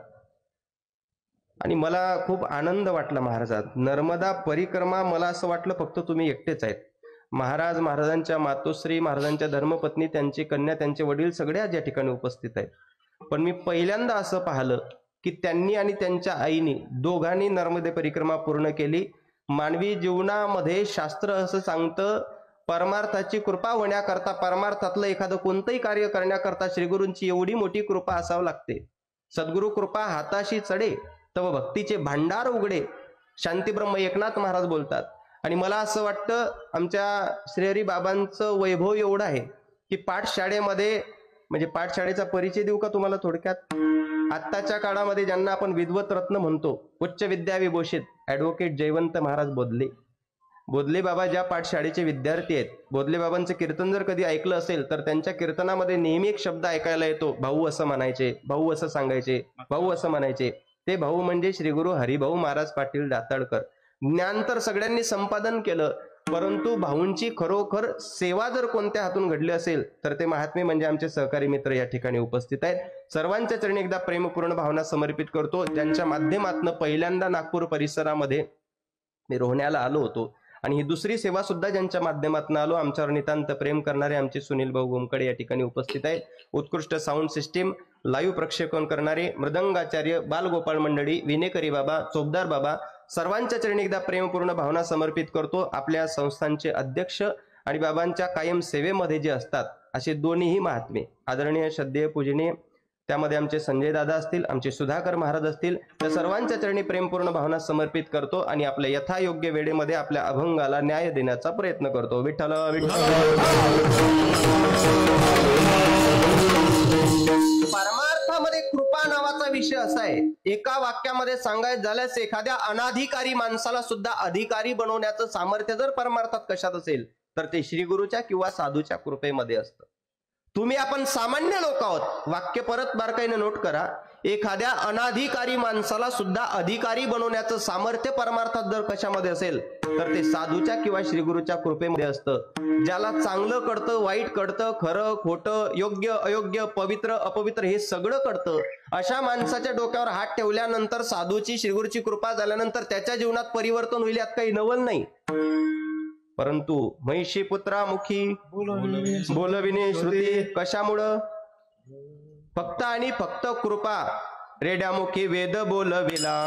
आणि मला खूप आनंद वाटला महाराजात. नर्मदा परिक्रमा मला असं वाटलं फक्त तुम्ही एकटेच आहेत. महाराजांच्या मातोश्री, महाराजांच्या धर्मपत्नी, त्यांची कन्या, त्यांचे वडील सगळे आज या ठिकाणी उपस्थित आहेत. पण मी पहिल्यांदा असं पाहिलं की त्यांनी आणि त्यांच्या आईनी दोघांनी नर्मदे परिक्रमा पूर्ण केली. मानवी जीवनामध्ये शास्त्र असं सांगतं, परमार्थाची कृपा होण्याकरता, परमार्थातलं एखादं कोणतंही कार्य करण्याकरता श्रीगुरूंची एवढी मोठी कृपा असावं लागते. सद्गुरु कृपा हाताशी चढे तव भक्तीचे भांडार उघडे, शांतीब्रह्म एकनाथ महाराज बोलतात. आणि मला असं वाटतं आमच्या श्रीहरी बाबांचं वैभव एवढं आहे की पाठशाळेमध्ये, म्हणजे पाठशाळेचा परिचय देऊ का तुम्हाला थोडक्यात. आत्ताच्या काळामध्ये ज्यांना आपण विद्वत रत्न म्हणतो, उच्च विद्या विभूषित ऍडव्होकेट जयवंत महाराज बोधले बाबा ज्या पाठशाळेचे विद्यार्थी आहेत, बोधले बाबांचं कीर्तन जर कधी ऐकलं असेल तर त्यांच्या कीर्तनामध्ये नेहमी एक शब्द ऐकायला येतो, भाऊ असं म्हणायचे, भाऊ असं सांगायचे, भाऊ असं म्हणायचे. ते भाऊ म्हणजे श्री गुरु हरिभाऊ महाराज पाटील दाताडकर. ज्ञान तर सगळ्यांनी संपादन केलं, परंतु भाऊंची खरोखर सेवा जर कोणत्या हातून घडली असेल तर ते महात्मे म्हणजे आमचे सहकारी मित्र या ठिकाणी उपस्थित आहेत. सर्वांच्या चरणी एकदा प्रेमपूर्ण भावना समर्पित करतो, ज्यांच्या माध्यमातून पहिल्यांदा नागपूर परिसरामध्ये मी रोहण्याला आलो होतो, आणि ही दुसरी सेवा सुद्धा ज्यांच्या माध्यमातून आलो. आमच्यावर नितांत प्रेम करणारे आमचे सुनील भाऊ गोमकडे या ठिकाणी उपस्थित आहेत. उत्कृष्ट साऊंड सिस्टीम, लाईव्ह प्रक्षेपण करणारे मृदंगाचार्य, बालगोपाळ मंडळी, विनेकरी बाबा, चोपदार बाबा, सर्वांच्या चरणी एकदा प्रेमपूर्ण भावना समर्पित करतो. आपल्या संस्थांचे अध्यक्ष आणि बाबांच्या कायम सेवेमध्ये जे असतात असे दोन्हीही महात्मे, आदरणीय श्रद्धेय पूजनीय, त्यामध्ये आमचे संजय दादा असतील, आमचे सुधाकर महाराज असतील, त्या सर्वांच्या चरणी प्रेमपूर्ण भावना समर्पित करतो आणि आपल्या यथायोग्य वेळेमध्ये आपल्या अभंगाला न्याय देण्याचा प्रयत्न करतो. विठ्ठल विठ्ठल. परमार्थामध्ये कृपा नावाचा विषय असा आहे, एका वाक्यामध्ये सांगायचं झाल्यास एखाद्या अनाधिकारी माणसाला सुद्धा अधिकारी बनवण्याचं सामर्थ्य जर परमार्थात कशात असेल तर ते श्री गुरुच्या किंवा साधूच्या कृपेमध्ये असतं. तुम्ही आपण सामान्य लोक आहोत. वाक्य परत बारकाईने नोट करा. एखाद्या अनाधिकारी माणसाला सुद्धा अधिकारी बनवण्याचं सामर्थ्य परमार्थात जर कशामध्ये असेल तर ते साधूच्या किंवा श्रीगुरूच्या कृपेमध्ये असतं. ज्याला चांगलं कळतं, वाईट कळतं, खरं खोटं, योग्य अयोग्य, पवित्र अपवित्र हे सगळं कळतं, अशा माणसाच्या डोक्यावर हात ठेवल्यानंतर साधूची श्रीगुरूची कृपा झाल्यानंतर त्याच्या जीवनात परिवर्तन होईल, यात काही नवल नाही. परंतु महिषी पुत्रामुखी बोलविणे श्रुती, कशामुळं? फक्त आणि फक्त कृपा. रेड्यामुखी वेद बोलविला,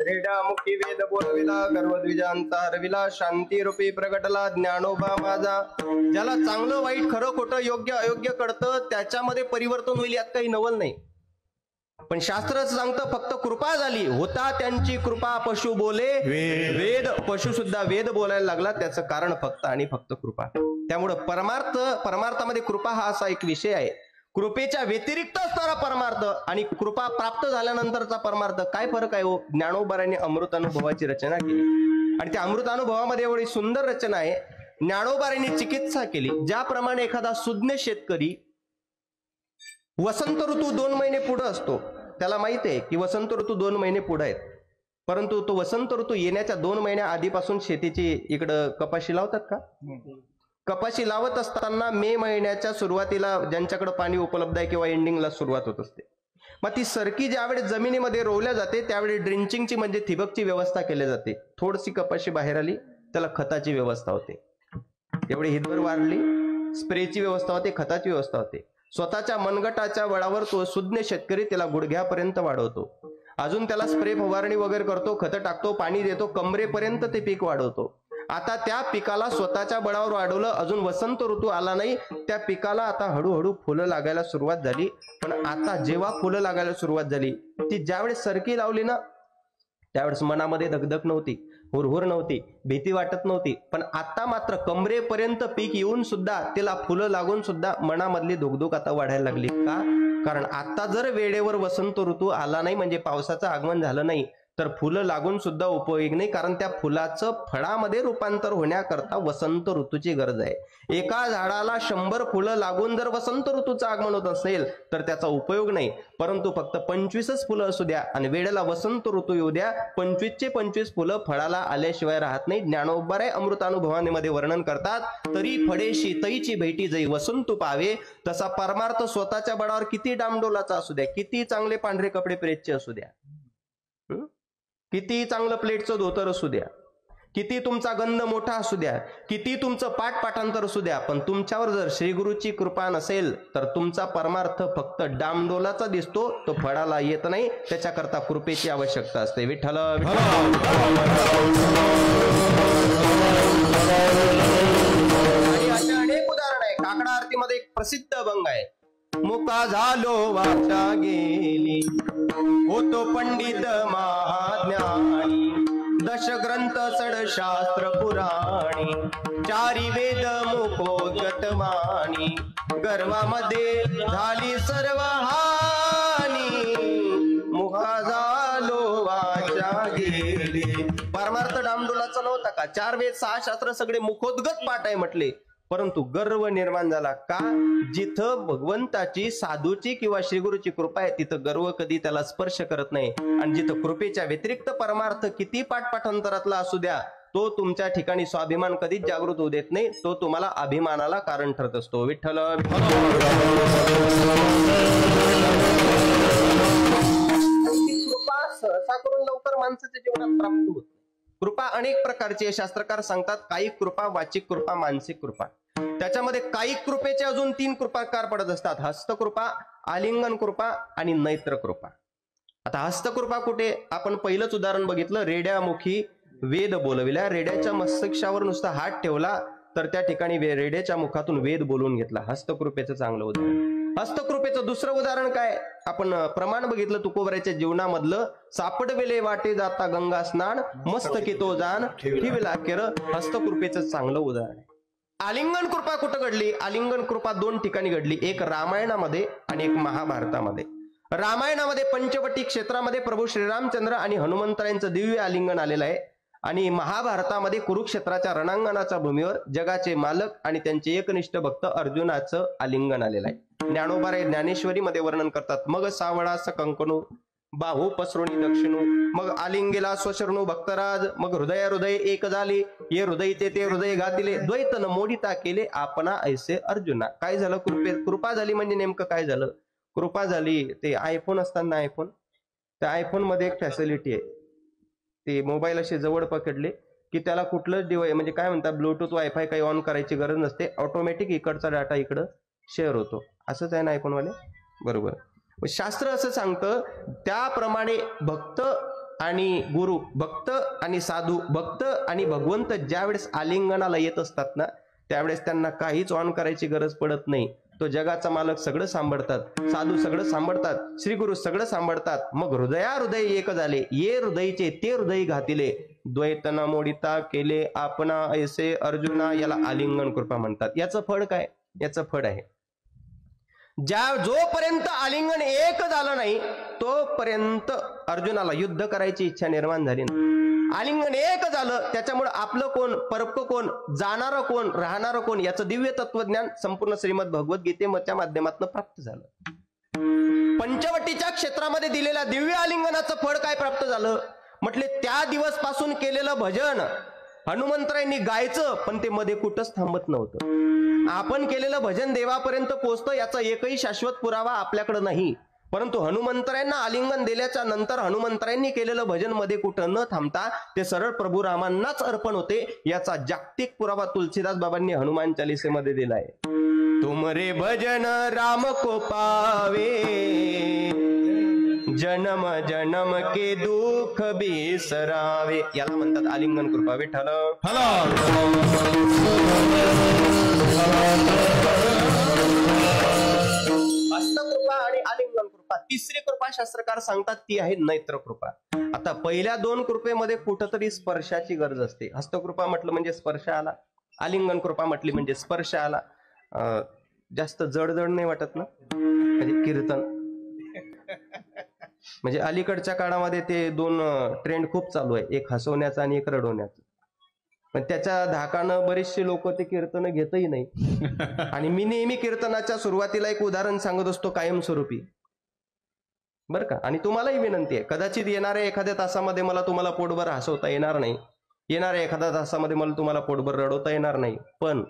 रेडामुखी वेद बोलविला गर्वद्विजांता हरविला शांती रूपी प्रगटला ज्ञानोबा माझा. ज्याला चांगलं वाईट खरं खोटं योग्य अयोग्य कळतं त्याच्यामध्ये परिवर्तन होईल यात काही नवल नाही. पण शास्त्र सांगतं फक्त कृपा झाली होता त्यांची कृपा पशु बोले वेद. पशु सुद्धा वेद बोलायला लागला त्याचं कारण फक्त आणि फक्त कृपा. त्यामुळं परमार्थामध्ये कृपा हा असा एक विषय आहे. कृपेच्या व्यतिरिक्त असणारा परमार्थ आणि कृपा प्राप्त झाल्यानंतरचा परमार्थ काय फरक आहे हो. ज्ञानोबारांनी अमृतानुभवाची रचना केली आणि त्या अमृतानुभवामध्ये एवढी सुंदर रचना आहे. ज्ञानोबारांनी चिकित्सा केली. ज्याप्रमाणे एखादा सुज्ञ शेतकरी वसंत ऋतू 2 महिने पुढे असतो, त्याला माहित आहे की वसंत ऋतू 2 महिने पुढे आहेत, परंतु तो वसंत ऋतू येण्याच्या 2 महिन्या आधीपासून शेतीची इकडं कपाशी लावतात का. कपाशी लावत असताना मे महिन्याच्या सुरुवातीला ज्यांच्याकडे पाणी उपलब्ध आहे किंवा एंडिंगला सुरुवात होत असते. मग ती सरकी ज्यावेळी जमिनीमध्ये रोवल्या जाते त्यावेळी ड्रिंचिंगची म्हणजे ठिबकची व्यवस्था केली जाते. थोडीशी कपाशी बाहेर आली त्याला खताची व्यवस्था होते. एवढी हिरवळ वाढली स्प्रेची व्यवस्था होते, खताची व्यवस्था होते. स्वतःच्या मनगटाच्या बळावर तो सुज्ञ शेतकरी त्याला गुडघ्यापर्यंत वाढवतो. अजून त्याला स्प्रे फवारणी वगैरे करतो, खतं टाकतो, पाणी देतो, कमरेपर्यंत ते पीक वाढवतो. आता त्या पिकाला स्वतःच्या बळावर वाढवलं, अजून वसंत ऋतू आला नाही, त्या पिकाला आता हळूहळू फुलं लागायला सुरुवात झाली. पण आता जेव्हा फुलं लागायला सुरुवात झाली ती ज्यावेळेस सरकी लावली ना त्यावेळेस मनामध्ये धगधग नव्हती, हुरहुर नव्हती, भीती वाटत नव्हती. पण आता मात्र कमरेपर्यंत पीक येऊन सुद्धा त्याला फुलं लागून सुद्धा मनामधली धुकधुक आता वाढायला लागली. का? कारण आता जर वेळेवर वसंत ऋतू आला नाही म्हणजे पावसाचं आगमन झालं नाही तर फुलं लागून सुद्धा उपयोग नाही. कारण त्या फुलाचं फळामध्ये रूपांतर होण्याकरता वसंत ऋतूची गरज आहे. एका झाडाला 100 फुलं लागून जर वसंत ऋतूचं आगमन होत असेल तर त्याचा उपयोग नाही. परंतु फक्त 25च फुलं असू द्या आणि वेळेला वसंत ऋतू येऊ द्या, 25चे 25 फुलं फळाला आल्याशिवाय राहत नाही. ज्ञानोबाराय अमृतानुभवामध्ये वर्णन करतात, तरी फडेशी तईची भेटी जई वसंत पावे. तसा परमार्थ स्वतःच्या बळावर किती डामडोलाचा असू द्या, किती चांगले पांढरे कपडे प्रेतचे असू द्या, किती चांगलं प्लेटचं धोतर असू द्या, किती तुमचा गंध मोठा असू द्या, किती तुमचं पाठपाठांतर असू द्या, पण तुमच्यावर जर श्रीगुरूची कृपा नसेल तर तुमचा परमार्थ फक्त डामडोलाचा दिसतो, तो फळाला येत नाही. त्याच्याकरता कृपेची आवश्यकता असते. विठ्ठल आणि असे अनेक उदाहरण आहे. काकडा आरतीमध्ये एक प्रसिद्ध अभंग आहे. मुका झालो वाचा गेली होतो पंडित महाज्ञानी, दशग्रंथ षडशास्त्र पुराणी, 4 वेद मुखोद्गत वाणी, गर्वामध्ये झाली सर्व हानी, मुका झालो वाचा गेली. परमार्थ डामडोलाचा नव्हता का. 4 वेद 6 शास्त्र सगळे मुखोद्गत पाठ आहे म्हटले, परंतु गर्व निर्माण झाला. का? जिथं भगवंताची साधूची किंवा श्रीगुरूची कृपा आहे तिथं गर्व कधी त्याला स्पर्श करत नाही. आणि जिथं कृपेच्या व्यतिरिक्त परमार्थ किती पाठपाठांतरातला असू द्या तो तुमच्या ठिकाणी स्वाभिमान कधीच जागृत होऊ देत नाही, तो तुम्हाला अभिमानाला कारण ठरत असतो. विठ्ठल कृपा सहसा करून लवकर माणसाच्या जीवनात प्राप्त होत. कृपा अनेक प्रकारची आहे. शास्त्रकार सांगतात कायिक कृपा, वाचिक कृपा, मानसिक कृपा. त्याच्यामध्ये कायिक कृपेचे अजून 3 प्रकार पडत असतात. हस्तकृपा, आलिंगन कृपा आणि नेत्र कृपा. आता हस्तकृपा कुठे? आपण पहिलंच उदाहरण बघितलं. रेड्यामुखी वेद बोलविल्या. रेड्याच्या मस्तकावर नुसता हात ठेवला तर त्या ठिकाणी रेड्याच्या मुखातून वेद बोलून घेतला. हस्तकृपेचं चांगलं उदाहरण. हस्तकृपेचं दुसरं उदाहरण काय? आपण प्रमाण बघितलं तुकोबराच्या जीवनामधलं. सापडवेले वाटे जाता गंगा स्नान, मस्तकी तो जाण ठेविला केर. हस्तकृपेचं चांगलं उदाहरण आहे. आलिंगन कृपा कुठं घडली? आलिंगन कृपा दोन ठिकाणी घडली, एक रामायणामध्ये आणि एक महाभारतामध्ये. रामायणामध्ये पंचवटी क्षेत्रामध्ये प्रभू श्रीरामचंद्र आणि हनुमंतरायांचं दिव्य आलिंगन आलेलं आहे, आणि महाभारतामध्ये कुरुक्षेत्राच्या रणांगणाच्या भूमीवर जगाचे मालक आणि त्यांचे एकनिष्ठ भक्त अर्जुनाचं आलिंगन आलेलं आहे. ज्ञानोबा ज्ञानेश्वरीमध्ये वर्णन करतात, मग सावळा कंकणू बाहू पसरुणी दक्षिणू, मग आलिंगेला स्वशरणू भक्तराज, मग हृदय एक झाले, ये हृदय ते हृदय घातिले, द्वैत न मोडिता केले आपणा ऐसे अर्जुना. काय झालं? कृपा झाली म्हणजे नेमकं काय झालं? कृपा झाली, ते आयफोन असताना आयफोन, त्या आयफोन मध्ये एक फॅसिलिटी आहे, ते मोबाईल असे जवळ पकडले की त्याला कुठलंच डिव्हाइस म्हणजे काय म्हणतात ब्लूटूथ वायफाय काही ऑन करायची गरज नसते, ऑटोमॅटिक इकडचा डाटा इकडं शेअर होतो. असंच आहे ना आयफोन वाले? बरोबर. शास्त्र असं सांगतं त्याप्रमाणे भक्त आणि गुरु, भक्त आणि साधू, भक्त आणि भगवंत ज्यावेळेस आलिंगनाला येत असतात ना, त्यावेळेस त्यांना काहीच ऑन करायची गरज पडत नाही. तो जगाचा मालक सगळं सांभाळतात, साधू सगळं सांभाळतात, श्री गुरु सगळं सांभाळतात. मग हृदय एक झाले, ये हृदयचे ते हृदय घातिले, द्वैतना मोडिता केले आपणा ऐसे अर्जुना. याला आलिंगन कृपा म्हणतात. याचं फळ काय? याचं फळ आहे जोपर्यंत आलिंगन एक झालं नाही तोपर्यंत अर्जुनाला युद्ध करायची इच्छा निर्माण झाली नाही. आलिंगन एक झालं, त्याच्यामुळे आपलं कोण, परक कोण, जाणारं कोण, राहणारं कोण याचं दिव्य तत्वज्ञान संपूर्ण श्रीमद भगवद्गीतेच्या माध्यमातून प्राप्त झालं. पंचवटीच्या क्षेत्रामध्ये दिलेल्या दिव्य आलिंगनाचं फळ काय प्राप्त झालं? म्हटले त्या दिवस पासून केलेलं भजन हनुमंतरायांनी गायचं, पण ते मध्ये कुठंच थांबत नव्हतं. आपण केलेलं भजन देवापर्यंत पोहोचतं याचा एकही शाश्वत पुरावा आपल्याकडे नाही, परंतु हनुमंतरायांना आलिंगन दिल्याच्या नंतर हनुमंतरायांनी केलेलं भजन मध्ये कुठं न थांबता ते सरळ प्रभू रामांनाच अर्पण होते. याचा जागतिक पुरावा तुलसीदास बाबांनी हनुमान चालीसेमध्ये दिलाय. तुमरे भजन राम को पावे, जन्म जन्म के दुख बिसरावे. याला म्हणतात आलिंगन कृपा. विठ्ठल हस्तकृपा आणि आलिंगन कृपा. तिसरी कृपा शास्त्रकार सांगतात ती आहे नेत्र कृपा. आता पहिल्या दोन कृपेमध्ये कुठंतरी स्पर्शाची गरज असते. हस्तकृपा म्हटलं म्हणजे स्पर्श आला, आलिंगन कृपा म्हटली म्हणजे स्पर्श आला. जास्त जड नाही वाटत ना? म्हणजे कीर्तन म्हणजे अलीकडच्या काळामध्ये ते दोन ट्रेंड खूप चालू आहे, एक हसवण्याचा आणि एक रडवण्याचा. पण त्याच्या धाकानं बरेचसे लोक ते कीर्तन घेतही नाही. आणि मी नेहमी कीर्तनाच्या सुरुवातीला एक उदाहरण सांगत असतो कायमस्वरूपी, बरं का. आणि तुम्हालाही विनंती आहे, कदाचित येणाऱ्या एखाद्या तासामध्ये मला तुम्हाला पोटभर हसवता येणार नाही, येणाऱ्या एखाद्या तासामध्ये मला तुम्हाला पोटभर रडवता येणार नाही, पण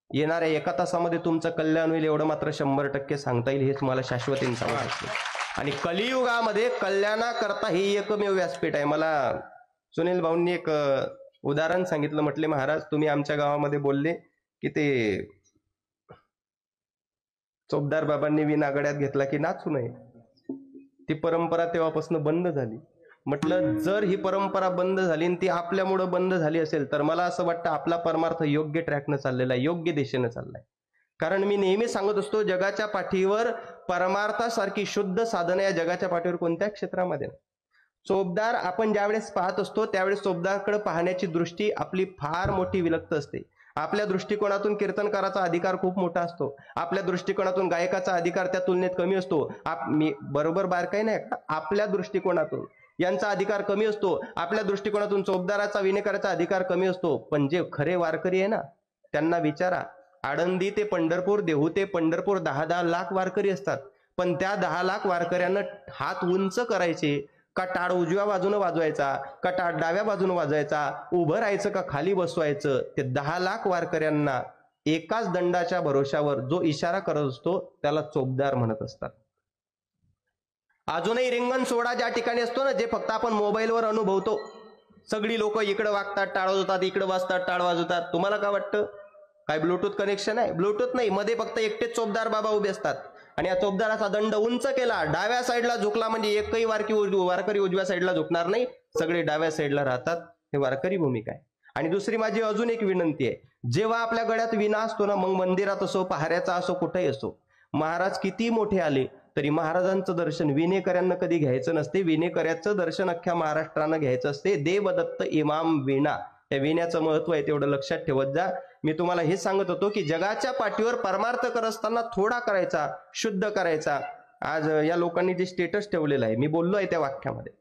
येणाऱ्या एका तासामध्ये तुमचं कल्याण होईल एवढं मात्र 100% सांगता येईल. हेच मला शाश्वतीने सांगायचं. आणि कलियुगामध्ये कल्याणाकरता ही एकमेव व्यासपीठ आहे. मला सुनील भाऊंनी एक उदाहरण सांगितलं. म्हटले महाराज तुम्ही आमच्या गावामध्ये बोलले की ते चोपदार बाबांनी विना गड्यात घेतला की नाचू नये, ती परंपरा तेव्हापासून बंद झाली. म्हटलं जर ही परंपरा बंद झाली आणि ती आपल्यामुळे बंद झाली असेल तर मला असं वाटतं आपला परमार्थ योग्य ट्रॅकनं चाललेला आहे, योग्य दिशेनं चाललाय. कारण मी नेहमी सांगत असतो जगाच्या पाठीवर परमार्थासारखी शुद्ध साधना या जगाच्या पाठीवर कोणत्या क्षेत्रामध्ये नाही. चोपदार आपण ज्यावेळेस पाहत असतो त्यावेळेस चोपदारकडे पाहण्याची दृष्टी आपली फार मोठी विलक्षण असते. आपल्या दृष्टिकोनातून कीर्तनकाराचा अधिकार खूप मोठा असतो, आपल्या दृष्टिकोनातून गायकाचा अधिकार त्या तुलनेत कमी असतो. मी बरोबर बारकाई नाही का? आपल्या दृष्टिकोनातून यांचा अधिकार कमी असतो, आपल्या दृष्टिकोनातून चोपदाराचा विनेकराचा अधिकार कमी असतो. पण जे खरे वारकरी आहे ना त्यांना विचारा, आळंदी ते पंढरपूर, देहू ते पंढरपूर 10-10 लाख वारकरी असतात, पण त्या 10 लाख वारकऱ्यांना हात उंच करायचे का टाळ उजव्या बाजूने वाजवायचा का टाळ डाव्या बाजूने वाजवायचा, उभं राहायचं का खाली बसवायचं, ते 10 लाख वारकऱ्यांना एकाच दंडाच्या भरोशावर जो इशारा करत असतो त्याला चोपदार म्हणत असतात. अजूनही रिंगण सोहळा ज्या ठिकाणी असतो ना, जे फक्त आपण मोबाईलवर अनुभवतो, सगळी लोक इकडे वागतात टाळ वाजवतात, इकडे वाजतात टाळ वाजवतात. तुम्हाला काय वाटतं काय ब्लूटूथ कनेक्शन आहे? ब्लूटूथ नाही, मध्ये फक्त एकटेच चोपदार बाबा उभे असतात आणि या चोपदाराचा दंड उंच केला, डाव्या साईडला झुकला म्हणजे एकही वारकरी उजव्या साईडला झुकणार नाही, सगळे डाव्या साईडला राहतात. हे वारकरी भूमिका आहे. आणि दुसरी माझी अजून एक विनंती आहे, जेव्हा आपल्या गळ्यात विणा असतो ना, मग मंदिरात असो पहाऱ्याचा असो कुठेही असो, महाराज किती मोठे आले तरी महाराजांचं दर्शन विनेकऱ्यांना कधी घ्यायचं नसते. विनेकऱ्याचं दर्शन अख्ख्या महाराष्ट्रानं घ्यायचं असते. देवदत्त इमाम विणा, त्या विण्याचं महत्व आहे तेवढं लक्षात ठेवत जा. मी तुम्हाला हे सांगत होतो की जगाच्या पाठीवर परमार्थ करत असताना थोडा करायचा, शुद्ध करायचा. आज या लोकांनी जे स्टेटस ठेवलेलं आहे, मी बोललो आहे त्या वाक्यामध्ये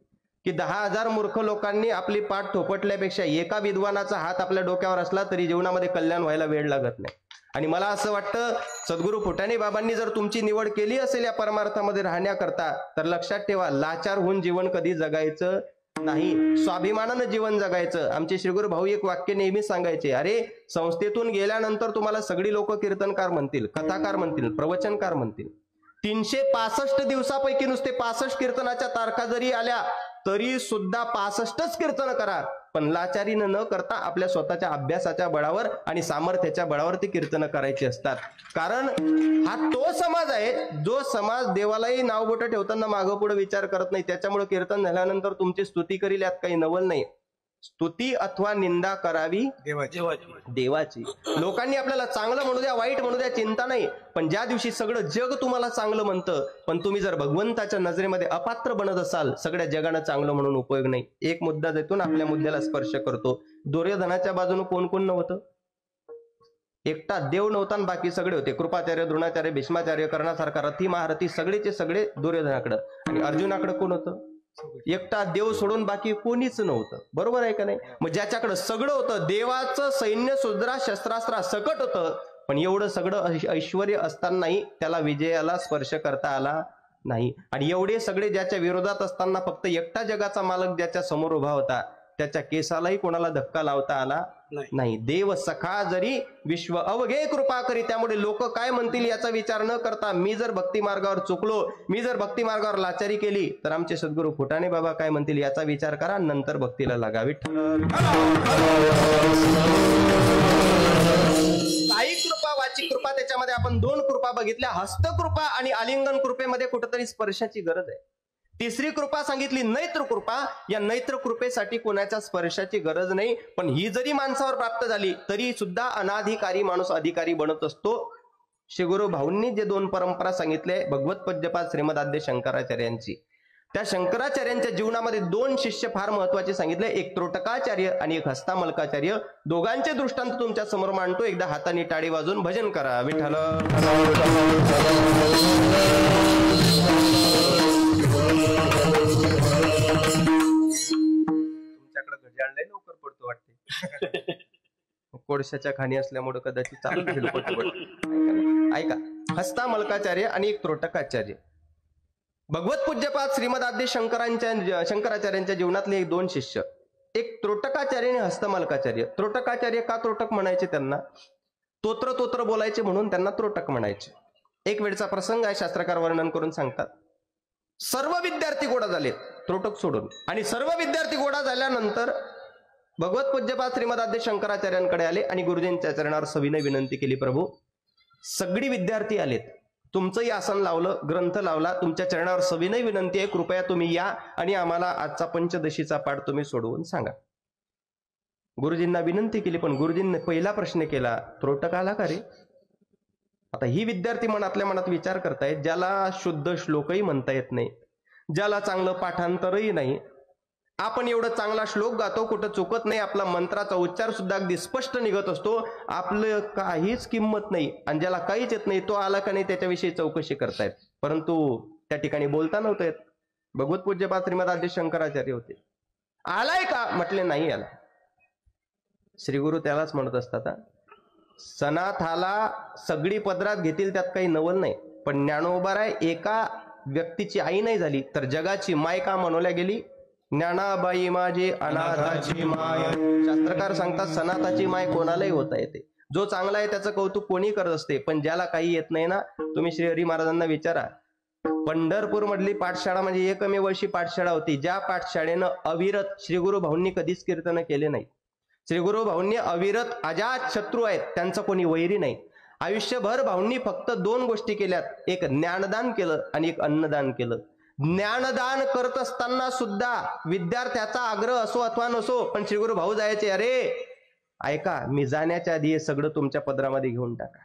की 10,000 मूर्ख लोकांनी आपली पाठ थोपटल्यापेक्षा एका विद्वानाचा हात आपल्या डोक्यावर असला तरी जीवनामध्ये कल्याण व्हायला वेळ लागत नाही. आणि मला असं वाटतं सद्गुरू फुटाणे बाबांनी जर तुमची निवड केली असेल या परमार्थामध्ये राहण्याकरता, तर लक्षात ठेवा, लाचार होऊन जीवन कधी जगायचं नाही, स्वाभिमानानं जीवन जगायचं. आमचे श्रीगुरू भाऊ एक वाक्य नेहमी सांगायचे, अरे संस्थेतून गेल्यानंतर तुम्हाला सगळी लोक कीर्तनकार म्हणतील, कथाकार म्हणतील, प्रवचनकार म्हणतील. 365 दिवसापैकी नुसते 65 कीर्तनाच्या तारखा जरी आल्या तरी सुद्धा 65च कीर्तन करा, पण लाचारीनं न करता आपल्या स्वतःच्या अभ्यासाच्या बळावर आणि सामर्थ्याच्या बळावर ती कीर्तन करायची असतात. कारण हा तो समाज आहे जो समाज देवालाही नाव बोट ठेवताना मागं पुढे विचार करत नाही. त्याच्यामुळे कीर्तन झाल्यानंतर तुमची स्तुती करील यात काही नवल नाही. स्तुती अथवा निंदा करावी देवाची. लोकांनी आपल्याला चांगलं म्हणू द्या, वाईट म्हणू द्या, चिंता नाही, पण ज्या दिवशी सगळं जग तुम्हाला चांगलं म्हणतं, पण तुम्ही जर भगवंताच्या नजरेमध्ये अपात्र बनत असाल, सगळ्या जगानं चांगलं म्हणून उपयोग नाही. एक मुद्दा देतो आपल्या मुद्द्याला स्पर्श करतो. दुर्योधनाच्या बाजूने कोण कोण नव्हतं? एकटा देव नव्हता, बाकी सगळे होते. कृपाचार्य, द्रोणाचार्य, भीष्माचार्य, कर्णासारखा रथी महारथी सगळेचे सगळे दुर्योधनाकडं. आणि अर्जुनाकडे कोण होतं? एकटा देव सोडून बाकी कोणीच नव्हतं. बरोबर आहे का नाही? मग ज्याच्याकडे सगळं होतं, देवाचं सैन्य सुद्धा शस्त्रास्त्रा सकट होतं, पण एवढं सगळं ऐश्वर्य असतानाही त्याला विजयाला स्पर्श करता आला नाही. आणि एवढे सगळे ज्याच्या विरोधात असताना फक्त एकटा जगाचा मालक ज्याच्या समोर उभा होता, त्याच्या केसालाही कोणाला धक्का लावता आला नाही. देव सखा जरी विश्व अवघे कृपा करी. त्यामुळे लोक काय म्हणतील याचा विचार न करता, मी जर भक्ती मार्गावर चुकलो, मी जर भक्ती मार्गावर लाचारी केली, तर आमचे सद्गुरू फुटाणे बाबा काय म्हणतील याचा विचार करा, नंतर भक्तीला लागावी. साई कृपा, वाची कृपा, त्याच्यामध्ये आपण 2 कृपा बघितल्या, हस्तकृपा आणि आलिंगन कृपेमध्ये कुठेतरी स्पर्शाची गरज आहे. तिसरी कृपा सांगितली नैत्र कृपा. या नैत्र कृपेसाठी कोणाच्या स्पर्शाची गरज नाही, पण ही जरी माणसावर प्राप्त झाली तरी सुद्धा अनाधिकारी माणूस अधिकारी बनत असतो. श्रीगुरू भाऊंनी जे 2 परंपरा सांगितले, भगवत पूज्यपाद श्रीमदाद्य शंकराचार्यांची, त्या शंकराचार्यांच्या जीवनामध्ये 2 शिष्य फार महत्वाचे सांगितले, एक त्रोटकाचार्य आणि एक हस्तामलकाचार्य. दोघांचे दृष्टांत तुमच्या समोर मांडतो. एकदा हाताने टाळी वाजून भजन करा. विठ्ठल तुमच्याकडे गजाळ लय लवकर पडतो वाटते. कोळशाच्या खाणी असल्यामुळे कदाचित चालू असेल. ऐका, हस्तामलकाचार्य आणि एक त्रोटकाचार्य. भगवत पूज्यपाद श्रीमदाद्य शंकराचार्यांच्या जीवनातले एक 2 शिष्य, एक त्रोटकाचार्य आणि हस्तमलकाचार्य. त्रोटकाचार्य का त्रोटक म्हणायचे त्यांना? तोत्र बोलायचे म्हणून त्यांना त्रोटक म्हणायचे. एक वेळचा प्रसंग आहे, शास्त्रकार वर्णन करून सांगतात. सर्व विद्यार्थी गोळा झाले त्रोटक सोडून, आणि सर्व विद्यार्थी गोळा झाल्यानंतर भगवत पूज्यपाद श्रीमदाद्य शंकराचार्यांकडे आले आणि गुरुजींच्या चरणावर सविनय विनंती केली, प्रभू सगळी विद्यार्थी आलेत, तुमचंही आसन लावलं, ग्रंथ लावला, तुमच्या चरणावर सविनय विनंती आहे, कृपया तुम्ही या आणि आम्हाला आजचा पंचदशीचा पाठ तुम्ही सोडवून सांगा. गुरुजींना विनंती केली, पण गुरुजींनी पहिला प्रश्न केला, त्रोटक आला का रे? आता ही विद्यार्थी मनातल्या मनात विचार करतायत, ज्याला शुद्ध श्लोकही म्हणता येत नाही, ज्याला चांगलं पाठांतरही नाही, आपण एवढं चांगला श्लोक गातो, कुठं चुकत नाही, आपला मंत्राचा उच्चार सुद्धा अगदी स्पष्ट निघत असतो, आपलं काहीच किंमत नाही, आणि ज्याला काहीच येत नाही तो आला का नाही त्याच्याविषयी चौकशी करतायत. परंतु त्या ठिकाणी बोलता नव्हतं येत. भगवत पूज्यपाद श्रीमदाद्य शंकराचार्य होते. आलाय का? म्हटले नाही आला. श्रीगुरु त्यालाच म्हणत असतात, सणात आला, सगळी पदरात घेतील, त्यात काही नवल नाही, पण ज्ञानोबाराय एका व्यक्तीची आई नाही झाली तर जगाची माय का म्हणवल्या गेली? ज्ञानाबाई माझी अनाथाची माय. शास्त्रकार सांगतात, सनाताची माय कोणालाही होता येते. जो चांगला आहे त्याचं कौतुक कोणी करत असते, पण ज्याला काही येत नाही ना, तुम्ही श्री हरी महाराजांना विचारा. पंढरपूर मधली पाठशाळा म्हणजे एकमेव अशी पाठशाळा होती ज्या पाठशाळेनं अविरत श्रीगुरू भाऊंनी कधीच कीर्तन केले नाही. श्रीगुरू भाऊंनी अविरत अजात शत्रू आहेत, त्यांचं कोणी वैरी नाही. आयुष्यभर भाऊंनी फक्त 2 गोष्टी केल्यात, एक ज्ञानदान केलं आणि एक अन्नदान केलं. ज्ञानदान करत असताना सुद्धा विद्यार्थ्याचा आग्रह असो अथवा नसो, पण श्रीगुरू भाऊ जायचे, अरे ऐका, मी जाण्याच्या आधी हे सगळं तुमच्या पदरामध्ये घेऊन टाका.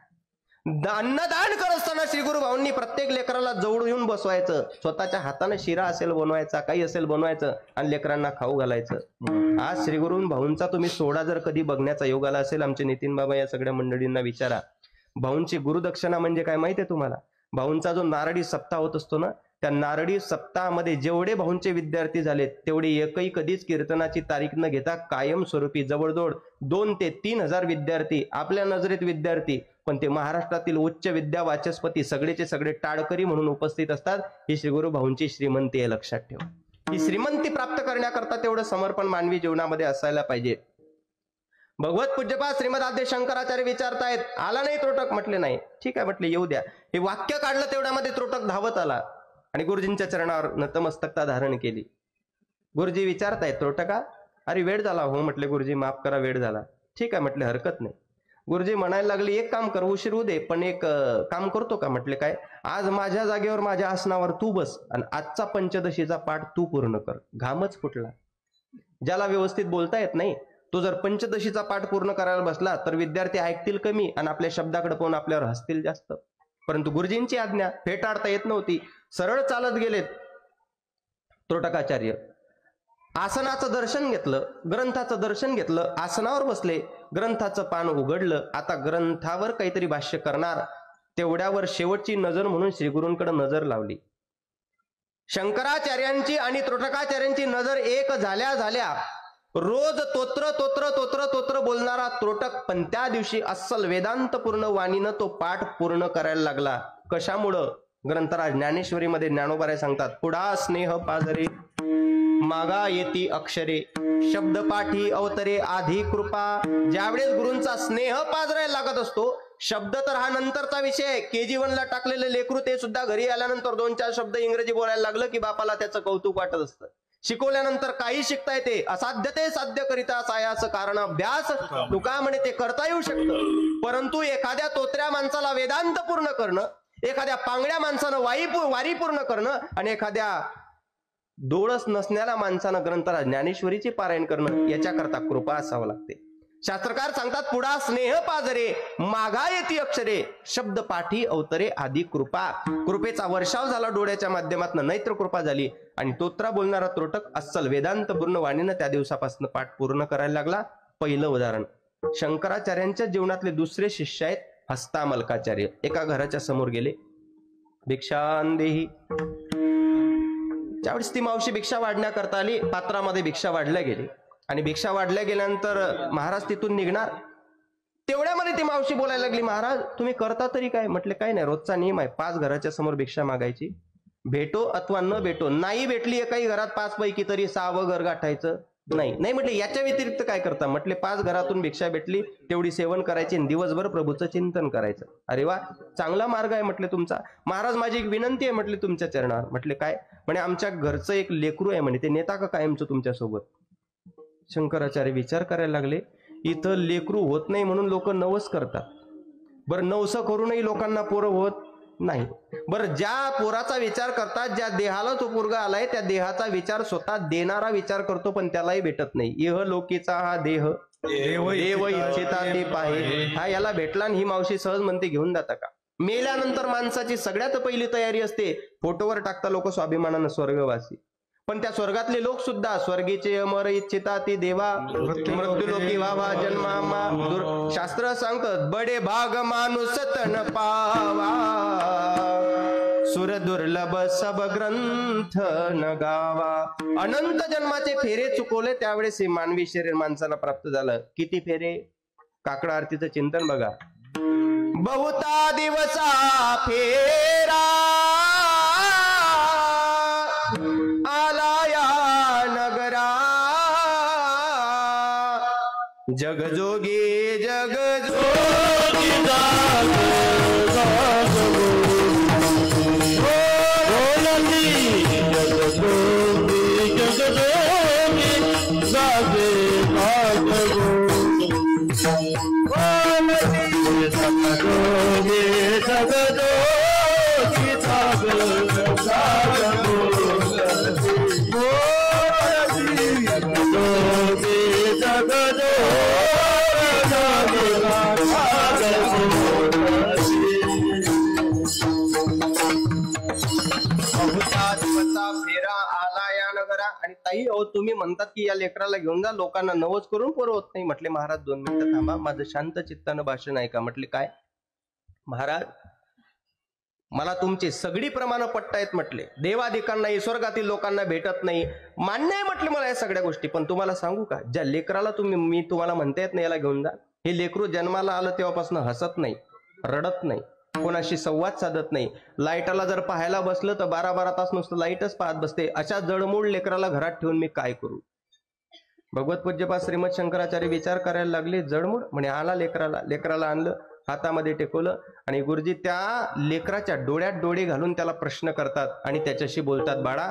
अन्नदान करत असताना श्री गुरु भाऊंनी प्रत्येक लेकराला जवळ येऊन बसवायचं, स्वतःच्या हाताने शिरा असेल बनवायचा, काही असेल बनवायचं आणि लेकरांना खाऊ घालायचं. आज श्री गुरु भाऊंचा तुम्ही सोहळा जर कधी बघण्याचा योग आला असेल, आमचे नितीन बाबा या सगळ्या मंडळींना विचारा. भाऊंची गुरुदक्षिणा म्हणजे काय माहितीये तुम्हाला? भाऊंचा जो नारळी सप्ताह होत असतो ना, त्या नारळी सप्ताहामध्ये जेवढे भाऊंचे विद्यार्थी झालेत तेवढे एकही कधीच कीर्तनाची तारीख न घेता कायमस्वरूपी जवळजवळ 2 ते 3 हजार विद्यार्थी आपल्या नजरेत विद्यार्थी, पण ते महाराष्ट्रातील उच्च विद्या वाचस्पती सगळेचे सगळे टाळकरी म्हणून उपस्थित असतात. ही श्री गुरु भाऊंची श्रीमंती आहे, लक्षात ठेवा. ही श्रीमंती प्राप्त करण्याकरता तेवढं समर्पण मानवी जीवनामध्ये असायला पाहिजे. भगवत पूज्यपाद श्रीमद आद्य शंकराचार्य विचारतायत, आला नाही त्रोटक? म्हटले नाही. ठीक आहे म्हटले, येऊ द्या. हे वाक्य काढलं तेवढ्यामध्ये त्रोटक धावत आला आणि गुरुजींच्या चरणावर नतमस्तकता धारण केली. गुरुजी विचारतायत, त्रोटका? अरे वेळ झाला. हो म्हटले गुरुजी, माफ करा, वेळ झाला. ठीक आहे म्हटले, हरकत नाही. गुरुजी म्हणायला लागले, एक काम कर, उशीर होऊ दे, पण एक काम करतो का? म्हटले काय? आज माझ्या जागेवर माझ्या आसनावर तू बस आणि आजचा पंचदशीचा पाठ तू पूर्ण कर. घामच फुटला. ज्याला व्यवस्थित बोलता येत नाही तो जर पंचदशीचा पाठ पूर्ण करायला बसला तर विद्यार्थी ऐकतील कमी आणि आपल्या शब्दाकडे पाहून आपल्यावर हसतील जास्त. परंतु गुरुजींची आज्ञा फेटाळता येत नव्हती. सरळ चालत गेलेत त्रोटकाचार्य. आसनाचं दर्शन घेतलं, ग्रंथाचं दर्शन घेतलं, आसनावर बसले, ग्रंथाचं पान उघडलं. आता ग्रंथावर काहीतरी भाष्य करणार, तेवढ्यावर शेवटची नजर म्हणून श्रीगुरूंकडे नजर लावली. शंकराचार्यांची आणि त्रोटकाचार्यांची नजर एक झाल्या झाल्या. रोज तोत्र तोत्र तोत्र तोत्र बोलणारा त्रोटक, पण त्या दिवशी अस्सल वेदांतपूर्ण वाणीनं तो पाठ पूर्ण करायला लागला. कशामुळं? ग्रंथराज ज्ञानेश्वरीमध्ये ज्ञानोबाराय सांगतात, पुढा स्नेह पाजरे मागा येती अक्षरे, शब्द पाठी अवतरे आधी कृपा. ज्यावेळेस गुरूंचा स्नेह पाजरायला लागत असतो, शब्द तर हा नंतरचा विषय. KG1 ला टाकलेले लेकरू ते सुद्धा घरी आल्यानंतर 2-4 शब्द इंग्रजी बोलायला लागलं की बापाला त्याचं कौतुक वाटत असतं. शिकवल्यानंतर काही शिकता येते. असाध्य ते साध्य करिता सायास कारण अभ्यास, तुका म्हणे ते करता येऊ शकतं. परंतु एखाद्या तोत्र्या माणसाला वेदांत पूर्ण करणं, एखाद्या पांगड्या माणसानं वारी पूर्ण करणं आणि एखाद्या डोळस नसणाऱ्या माणसानं ग्रंथराज ज्ञानेश्वरीचे पारायण करणं, याच्याकरता कृपा असावं लागते. शास्त्रकार सांगतात, पुढा स्नेह पाजरे मागा येती अक्षरे, शब्द पाठी अवतरे आधी कृपा. कृपेचा वर्षाव झाला डोळ्याच्या माध्यमातून, नैत्र कृपा झाली आणि तोत्रा बोलणारा त्रोटक अस्सल वेदांत पूर्ण वाणीनं त्या दिवसापासून पाठ पूर्ण करायला लागला. पहिलं उदाहरण. शंकराचार्यांच्या जीवनातले दुसरे शिष्य आहेत हस्तामलकाचार्य. एका घराच्या समोर गेले, भिक्षांदेही. त्यावेळेस ती मावशी भिक्षा वाढण्याकरता आली. पात्रामध्ये भिक्षा वाढल्या गेली आणि भिक्षा वाढल्या गेल्यानंतर महाराज तिथून निघणार. तेवढ्यामध्ये ती मावशी बोलायला लागली, महाराज तुम्ही करता तरी काय? म्हटले काय नाही, रोजचा नियम आहे, 5 घराच्या समोर भिक्षा मागायची, भेटो अथवा न भेटो. नाही भेटली एकाही घरात 5 पैकी तरी 6वं घर गाठायचं नाही. नाही म्हटले, याच्या व्यतिरिक्त काय करता? म्हटले 5 घरातून भिक्षा भेटली तेवढी सेवन करायची आणि दिवसभर प्रभूचं चिंतन करायचं. अरे वा, चांगला मार्ग आहे म्हटले तुमचा. महाराज माझी एक विनंती आहे म्हटले तुमच्या चरणावर. म्हटले काय? म्हणे आमच्या घरचं एक लेकरू आहे म्हणे, ते नेता का कायमचं तुमच्यासोबत? शंकराचार्य विचार करायला लागले, इथं लेकरू होत नाही म्हणून लोक नवस करतात. बरं, नवस करूनही लोकांना पोरं होत नाही. बरं, ज्या पोराचा विचार करतात, ज्या देहाला तो पोरगा आलाय त्या देहाचा विचार स्वतः देणारा विचार करतो, पण त्यालाही भेटत नाही. इह लोकीचा हा देह देव इच्छिता ते पाहे. हा याला भेटला आणि ही मावशी सहज म्हणते घेऊन जाता का? मेल्यानंतर माणसाची सगळ्यात पहिली तयारी असते, फोटोवर टाकता लोक स्वाभिमानानं स्वर्गवासी, पण त्या स्वर्गातले लोक सुद्धा स्वर्गीचे अमर इच्छिता ती देवा मृत्यूलोकी व्हावा जन्मामा. शास्त्र सांगतात, बडे भाग माणूस तन पावा, सुर दुर्लभ सब ग्रंथ न गावा. अनंत जन्माचे फेरे चुकवले त्यावेळेस हे मानवी शरीर माणसाला प्राप्त झालं. किती फेरे? काकडा आरतीचं चिंतन बघा. बहुता दिवसा फेरा आला या नगरा, जगजोगी जगजोगी आई अहो तुम्ही म्हणतात की या लेकराला घेऊन जा, लोकांना नवस करून पुरवत नाही. म्हटले महाराज 2 मिनिटं थांबा, माझं शांत चित्तानं भाषण ऐका. म्हटले काय महाराज, मला तुमची सगळी प्रमाणं पटतायत. म्हटले देवाधिकांना स्वर्गातील लोकांना भेटत नाही, मान्य आहे म्हटले मला या सगळ्या गोष्टी. पण तुम्हाला सांगू का, ज्या लेकराला मी तुम्हाला म्हणतायत ना याला घेऊन जा, हे लेकरू जन्माला आलं तेव्हापासून हसत नाही, रडत नाही, कोणाशी संवाद साधत नाही. लाईटाला जर पाहायला बसलं तर 12-12 तास नुसतं लाईटच पाहत बसते. अशा जडमूड लेकराला घरात ठेवून मी काय करू. भगवत पूज्यपाद श्रीमद शंकराचार्य विचार करायला लागले. जडमूड म्हणे आला लेकराला आणलं, हातामध्ये टेकवलं आणि गुरुजी त्या लेकराच्या डोळ्यात डोळे घालून त्याला प्रश्न करतात आणि त्याच्याशी बोलतात. बाळा,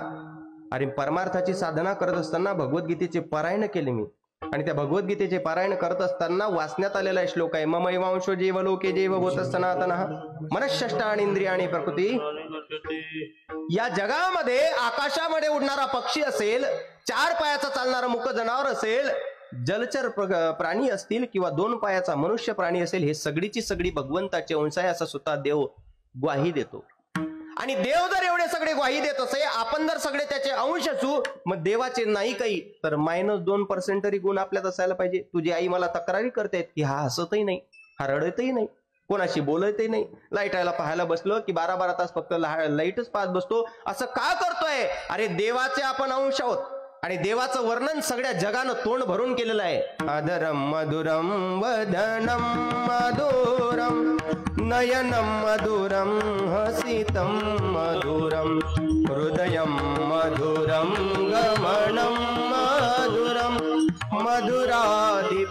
अरे परमार्थाची साधना करत असताना भगवद्गीतेचे पारायण केले मी, आणि त्या भगवद्गीतेचे पारायण करत असताना वाचण्यात आलेला श्लोक आहे, ममैवांशो जीव लोके जीव भूत सनातनः मनःषष्ठानि इंद्रियाणि प्रकृती. या जगामध्ये आकाशामध्ये उडणारा पक्षी असेल, 4 पायाचा चालणारा मुक जनावर असेल, जलचर प्राणी असतील किंवा 2 पायाचा मनुष्य प्राणी असेल, हे सगळीची सगळी भगवंताचे अंश आहे असं स्वतः देव ग्वाही देतो. आणि देव जर एवढे सगळे ग्वाही देत असे, आपण जर सगळे त्याचे अंश असू, मग देवाचे नाही काही तर -2% तरी गुण आपल्यात असायला पाहिजे. तुझी आई मला तक्रारी करते की हा हसतही नाही, हा रडतही नाही, कोणाशी बोलतही नाही, लाईटायला पाहायला बसलो की 12-12 तास फक्त लाईटच पाहत बसतो, असं का करतोय. अरे देवाचे आपण अंश आहोत आणि देवाचं वर्णन सगळ्या जगानं तोंड भरून केलेलं आहे. आदरम मधुरम वदनम मधुरम नयनम मधुरम हसितम मधुरम हृदयम मधुरम गमनम मधुरम मधुराधिपतिरखिलम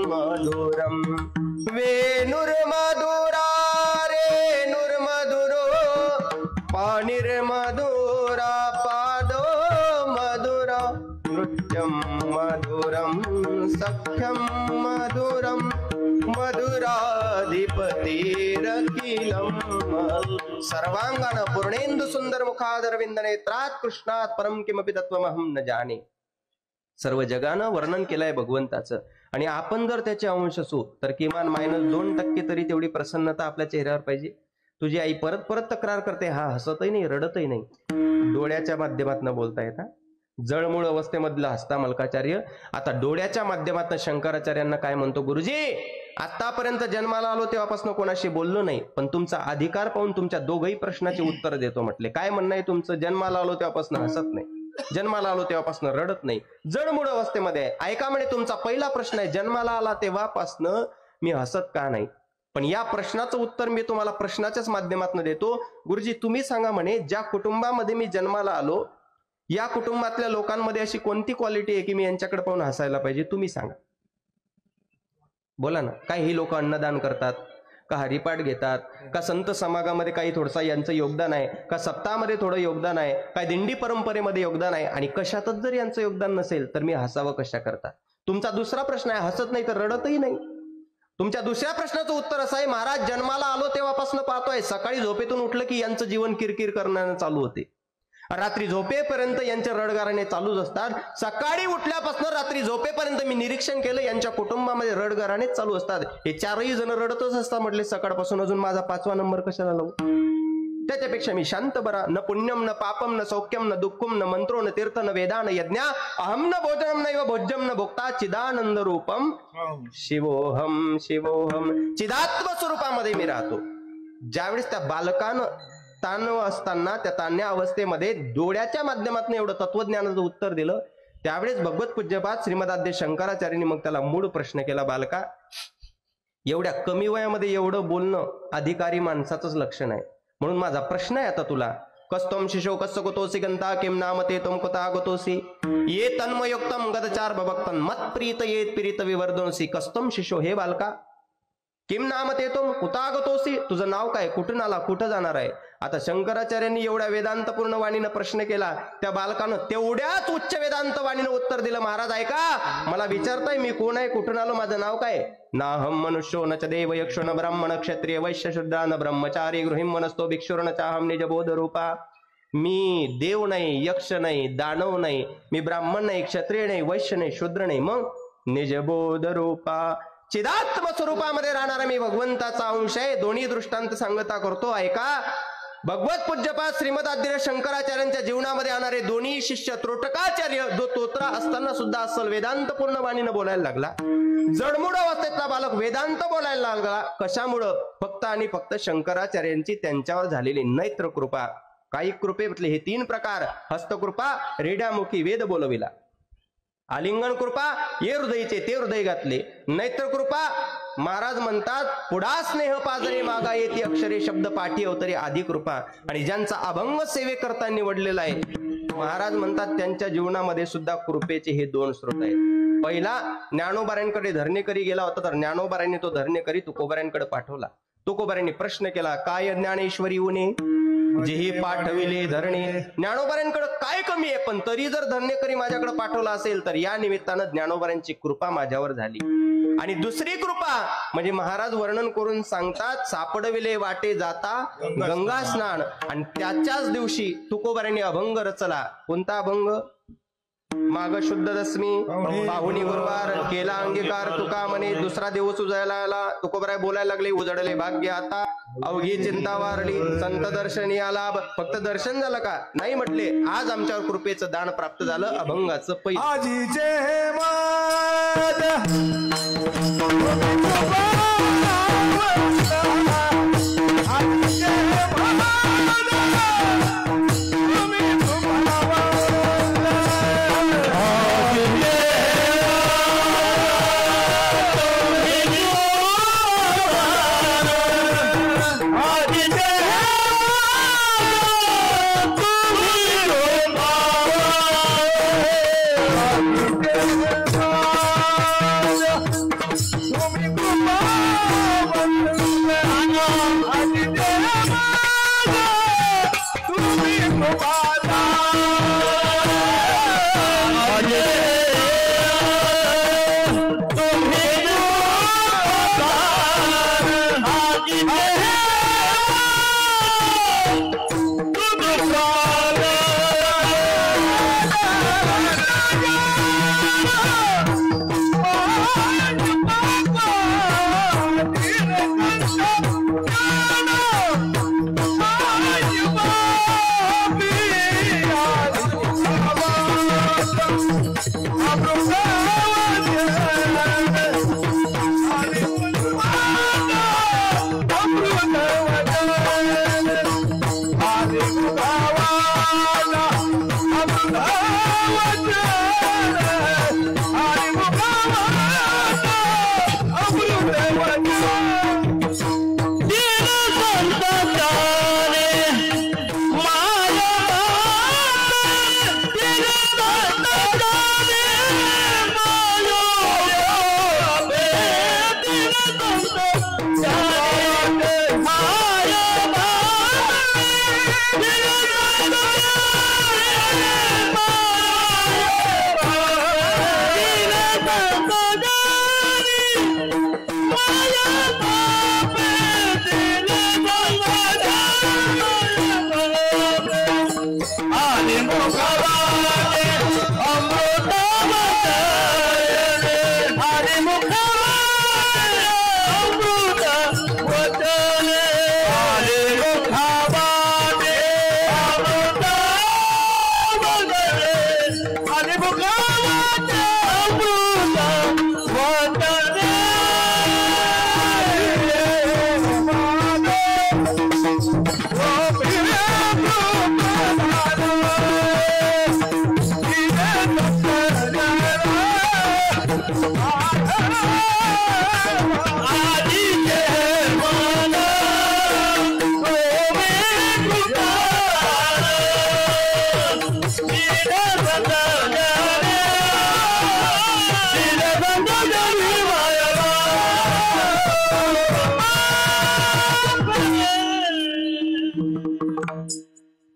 मधुरम वेणुर्मधुरा रेणुर्मधुरो पाणिर्मधुरा पादो मधुरा नृत्यं मधुरं सख्यं मधुरं मधुराधिपतिरखिलं सर्वांगान पूर्णेन्दु सुंदर मुखादरविंद नेत्रात कृष्णात परम किमपि तत्त्वमहं न जाने. सर्व जगानं वर्णन केलंय भगवंताचं, आणि आपण जर त्याचे अंश असू तर किमान -2% तरी तेवढी प्रसन्नता आपल्या चेहऱ्यावर पाहिजे. तुझी आई परत परत तक्रार करते, हा हसतही नाही, रडतही नाही. डोळ्याच्या माध्यमातून बोलता येतात. जळमूळ अवस्थेमधला हसता मल्काचार्य आता डोळ्याच्या माध्यमातून शंकराचार्यांना काय म्हणतो, गुरुजी आतापर्यंत जन्माला आलो तेव्हापासून कोणाशी बोललो नाही, पण तुमचा अधिकार पाहून तुमच्या दोघही प्रश्नाची उत्तर देतो. म्हटले काय म्हणणं आहे तुमचं. जन्माला आलो तेव्हापासून हसत नाही, जन्माला आलो तेव्हापासून रडत नाही, जडमूळ अवस्थेमध्ये. ऐका म्हणे तुमचा पहिला प्रश्न आहे, जन्माला आला तेव्हापासून मी हसत का नाही. पण या प्रश्नाचं उत्तर मी तुम्हाला प्रश्नाच्याच माध्यमातून देतो. गुरुजी तुम्ही सांगा म्हणे, ज्या कुटुंबामध्ये मी जन्माला आलो, या कुटुंबातल्या लोकांमध्ये अशी कोणती क्वालिटी आहे की मी यांच्याकडे पाहून हसायला पाहिजे, तुम्ही सांगा. बोला ना. काय ही लोक अन्नदान करतात का, हरिपाठ घेतात का, संत समागामध्ये काही थोडसा यांचं योगदान आहे का, सप्ताहामध्ये थोडं योगदान आहे काय, दिंडी परंपरेमध्ये योगदान आहे, आणि कशातच जर यांचं योगदान नसेल तर मी हसावं कशा करता. तुमचा दुसरा प्रश्न आहे, हसत नाही तर रडतही नाही. तुमच्या दुसऱ्या प्रश्नाचं उत्तर असं आहे, महाराज जन्माला आलो तेव्हापासून पाहतोय, सकाळी झोपेतून उठलं की यांचं जीवन किरकिर करण्यानं चालू होते, रात्री झोपेपर्यंत यांचे रडगाराने चालूच असतात. सकाळी उठल्यापासून रात्री झोपेपर्यंत मी निरीक्षण केलं, यांच्या कुटुंबामध्ये रडगारानेच चालू असतात. हे 4ही जण रडतच असतात. म्हटले सकाळपासून अजून माझा 5वा नंबर कशाला लावू. त्याच्यापेक्षा मी शांत बरा. न पुण्यम न पापम न सौख्यम न दुःखम न मंत्रो न तीर्थ न वेदा न यज्ञा अहम न भोजनम नैव भोज्यम न भोक्ता चिदानंद रूपम शिवोहम शिवोहम. चिदात्म स्वरूपामध्ये मी राहतो. ज्यावेळेस त्या बालकानं ताण असताना त्या ताण्या अवस्थेमध्ये डोळ्याच्या माध्यमातून एवढं तत्वज्ञानाचं उत्तर दिलं, त्यावेळेस भगवत पूज्यपाद श्रीमदाद्य शंकराचार्यांनी मग त्याला मूळ प्रश्न केला, बालका एवढ्या कमी वयामध्ये एवढं बोलणं अधिकारी माणसाचंच लक्षण आहे. म्हणून माझा प्रश्न आहे आता तुला, कस्तम शिशो कस्य कुतोसी गंता किम नाम ते तुम कुता गतोसी ये तन्मयोक्तम गदचार भक्तन मत प्रीत येत प्रीत विवर्धनोसी. कस्तम शिशो, हे बालका, किम नाम ते तुम कुता गतोसी, तुझं नाव काय, कुठून आला, कुठं जाणार आहे. आता शंकराचार्यांनी एवढ्या वेदांतपूर्ण वाणीनं प्रश्न केला, त्या बालकानं तेवढ्याच उच्च वेदांत वाणीनं उत्तर दिलं, महाराज ऐका मला विचारताय मी कोण आहे, कुठून आलो, माझं नाव काय. नाहम मनुष्यो न च देव यक्षो न ब्राह्मण क्षत्रिय वैश्य शूद्र न ब्रह्मचारी गृहिम मनस्तो भिक्षुर न चाहम निजबोध रूपा. मी देव नाही, यक्ष नाही, दानव नाही, मी ब्राह्मण नाही, क्षत्रिय नाही, वैश्य नाही, शूद्र नाही, मग निजबोध रूपा चिदात्म स्वरूपामध्ये राहणारा मी भगवंताचा अंश आहे. दोन्ही दृष्टांत सांगता करतो ऐका. भगवत पूज्यपाद श्रीमद आद्य शंकराचार्यांच्या जीवनामध्ये येणारे दोन्ही शिष्य त्रोटकाचार्य जो तोत्रा असताना सुद्धा अस्सल वेदांतपूर्ण वाणीनं बोलायला लागला. जडमूड अवस्थेतला बालक वेदांत बोलायला लागला. कशामुळं? फक्त आणि फक्त शंकराचार्यांची त्यांच्यावर झालेली नैत्र कृपा. काही कृपेतले हे 3 प्रकार: हस्तकृपा, रेड्यामुखी वेद बोलविला, आलिंगन कृपा ये हृदयीचे ते हृदय घातले, नैत्र कृपा महाराज म्हणतात पुढा स्नेह पाजरे मागा येते अक्षरे शब्द पाठी अवतरे आधी कृपा. आणि ज्यांचा अभंग सेवेकरता निवडलेला आहे महाराज म्हणतात त्यांच्या जीवनामध्ये सुद्धा कृपेचे हे 2 स्रोत आहेत. पहिला ज्ञानोबाऱ्यांकडे धरणेकरी गेला होता तर ज्ञानोबाऱ्यांनी तो धरणेकरी तुकोबाऱ्यांकडे पाठवला. तुकोबाऱ्यांनी प्रश्न केला, काय ज्ञानेश्वरी उणे जेही पाठविले धरणे. ज्ञानोबाऱ्यांकडे काय कमी आहे, पण तरी जर धरणेकरी माझ्याकडे पाठवला असेल तर या निमित्तानं ज्ञानोबाऱ्यांची कृपा माझ्यावर झाली. आणि दुसरी कृपा म्हणजे महाराज वर्णन करून सांगतात, सापडविले वाटे जाता गंगा स्नान. आणि त्याच्याच दिवशी तुकोबाऱ्यांनी अभंग रचला. कोणता अभंग? माग शुद्ध दशमी पाहुणी गुरुवार केला अंगीकार तुका म्हणे. दुसरा दिवस उजायला आला, तुकोबाराय बोलायला लागले, उजडले भाग्य आता अवघी चिंता वारली, संत दर्शनी आला. फक्त दर्शन झालं का? नाही म्हटले, आज आमच्यावर कृपेचं दान प्राप्त झालं, अभंगाचं पैसे.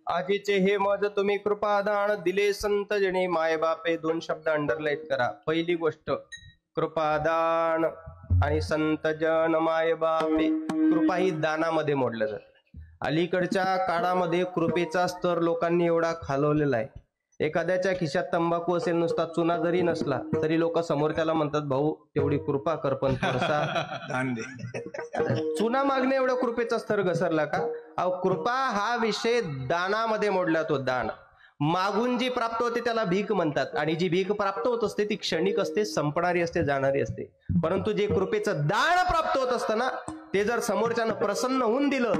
आजीचे हे मज तुम्ही कृपादान दिले संत जने माय बापे. 2 शब्द अंडरलाईन करा. पहिली गोष्ट कृपादान आणि संत जन माय बापे. कृपा ही दानामध्ये मोडलं जातं. अलीकडच्या काळामध्ये कृपेचा स्तर लोकांनी एवढा खालवलेला आहे. एखाद्याच्या खिशात तंबाखू असेल, नुसता चुना जरी नसला तरी लोक समोर त्याला म्हणतात, भाऊ तेवढी कृपा कर पण थोडासा चुना मागणे एवढा कृपेचा स्तर घसरला का? अहो कृपा हा विषय दानामध्ये मोडला. तो दान मागून जी प्राप्त होते त्याला भीक म्हणतात, आणि जी भीक प्राप्त होत असते ती क्षणिक असते, संपणारी असते, जाणारी असते. परंतु जे कृपेचं दान प्राप्त होत असतं ना, ते जर समोरच्यानं प्रसन्न होऊन दिलं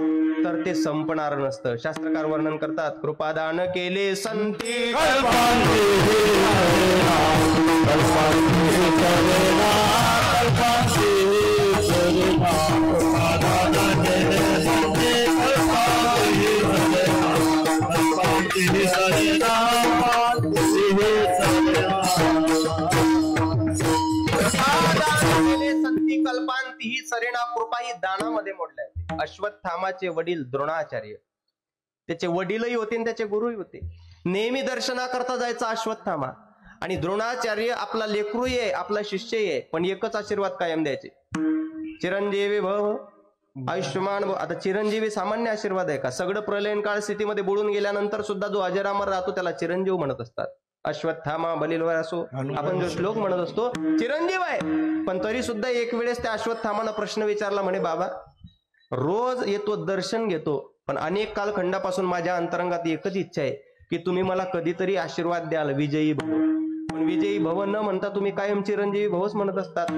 तर ते संपणार नसतं. शास्त्रकार वर्णन करतात, कृपादान केले संती संती कल्पांती ही सरेना कृपा ही दानामध्ये मोडल्या. अश्वत्थामाचे वडील द्रोणाचार्य, त्याचे वडीलही होते आणि त्याचे गुरुही होते. नेहमी दर्शनाकरता जायचा अश्वत्थामा, आणि द्रोणाचार्य आपला लेकरूही आहे, आपला शिष्यही आहे, पण एकच आशीर्वाद कायम द्यायचे, चिरंजीवी भव, आयुष्यमान भव. आता चिरंजीवी सामान्य आशीर्वाद आहे का? सगळं प्रलयन काळ स्थितीमध्ये बुडून गेल्यानंतर सुद्धा जो अजरामर राहतो त्याला चिरंजीव म्हणत असतात. अश्वत्थामा बलिलवर असो, आपण जो श्लोक म्हणत असतो चिरंजीव आहे. पण तरी सुद्धा एक वेळेस त्या अश्वत्थामानं प्रश्न विचारला, म्हणे बाबा रोज येतो, दर्शन घेतो, पण अनेक कालखंडापासून माझ्या अंतरंगात एकच इच्छा आहे की तुम्ही मला कधीतरी आशीर्वाद द्याल, विजयी भव. पण विजयी भव न म्हणता तुम्ही कायम चिरंजीवी भवच म्हणत असतात.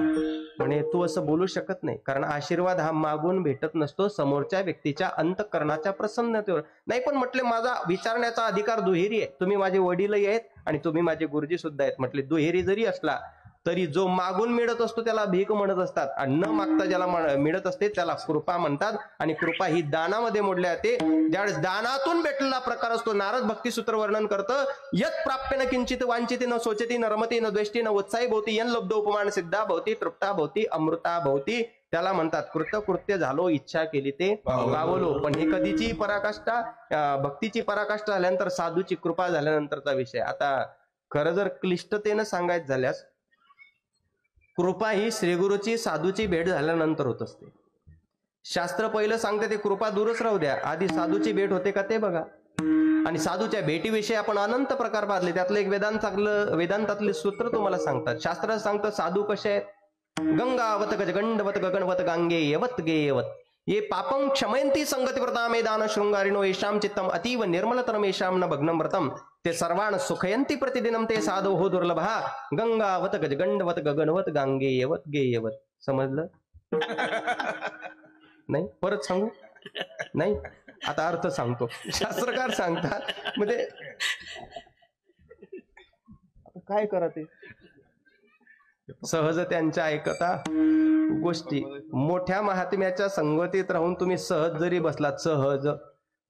म्हणे तू असं बोलू शकत नाही, कारण आशीर्वाद हा मागून भेटत नसतो, समोरच्या व्यक्तीच्या अंतःकरणाच्या प्रसन्नतेवर. नाही पण म्हटले माझा विचारण्याचा अधिकार दुहेरी आहे, तुम्ही माझे वडीलही आहेत आणि तुम्ही माझे गुरुजी सुद्धा आहेत. म्हटले दुहेरी जरी असला तरी जो मागून मिळत असतो त्याला भीक म्हणत असतात, आणि न मागता ज्याला मिळत असते त्याला कृपा म्हणतात. आणि कृपा ही दानामध्ये मोडल्या जाते. ज्यावेळेस दानातून भेटलेला प्रकार असतो, नारद भक्तिसूत्र वर्णन करतं, यत प्राप्य न किंचित वांछिती न सोचती न रमती न द्वेष्टी न उत्साही भवती यन लब्ध उपमान सिद्धा भवती तृप्ता भवती अमृता भवती. त्याला म्हणतात कृतकृत्य झालो, इच्छा केली ते पावलो. पण हे कधीची पराकाष्ठा? भक्तीची पराकाष्ठा झाल्यानंतर, साधूची कृपा झाल्यानंतरचा विषय. आता खरं जर क्लिष्टतेनं सांगायचं झाल्यास, कृपा ही श्रीगुरूची साधूची भेट झाल्यानंतर होत असते. शास्त्र पहिलं सांगते ते कृपा दूरच राहू द्या, आधी साधूची भेट होते का ते बघा. आणि साधूच्या भेटीविषयी आपण अनंत प्रकार पाहिले. त्यातलं एक वेदांतातले सूत्र तुम्हाला सांगतात. शास्त्र सांगतं साधू कसे आहेत? गंगावत गजगंडवत गगनवत गांगे यवत गे यवत ये पापं क्षमयंती संगती व्रता मेदान शृंगारिणो येषाम चित्तम अतीव निर्मलतरम येषाम न भग्नम व्रतम ते सर्वान सुखयंती प्रतिदिनम ते साधो हो दुर्लभा गंगावत गजगंडवत गगनवत गांगे यवत गे यवत. समजलं? नाही परत सांगू? नाही, आता अर्थ सांगतो. शास्त्रकार सांगतात, म्हणजे काय करा ते सहज त्यांच्या ऐकता गोष्टी. मोठ्या महात्म्याच्या संगतीत राहून तुम्ही सहज जरी बसलात, सहज,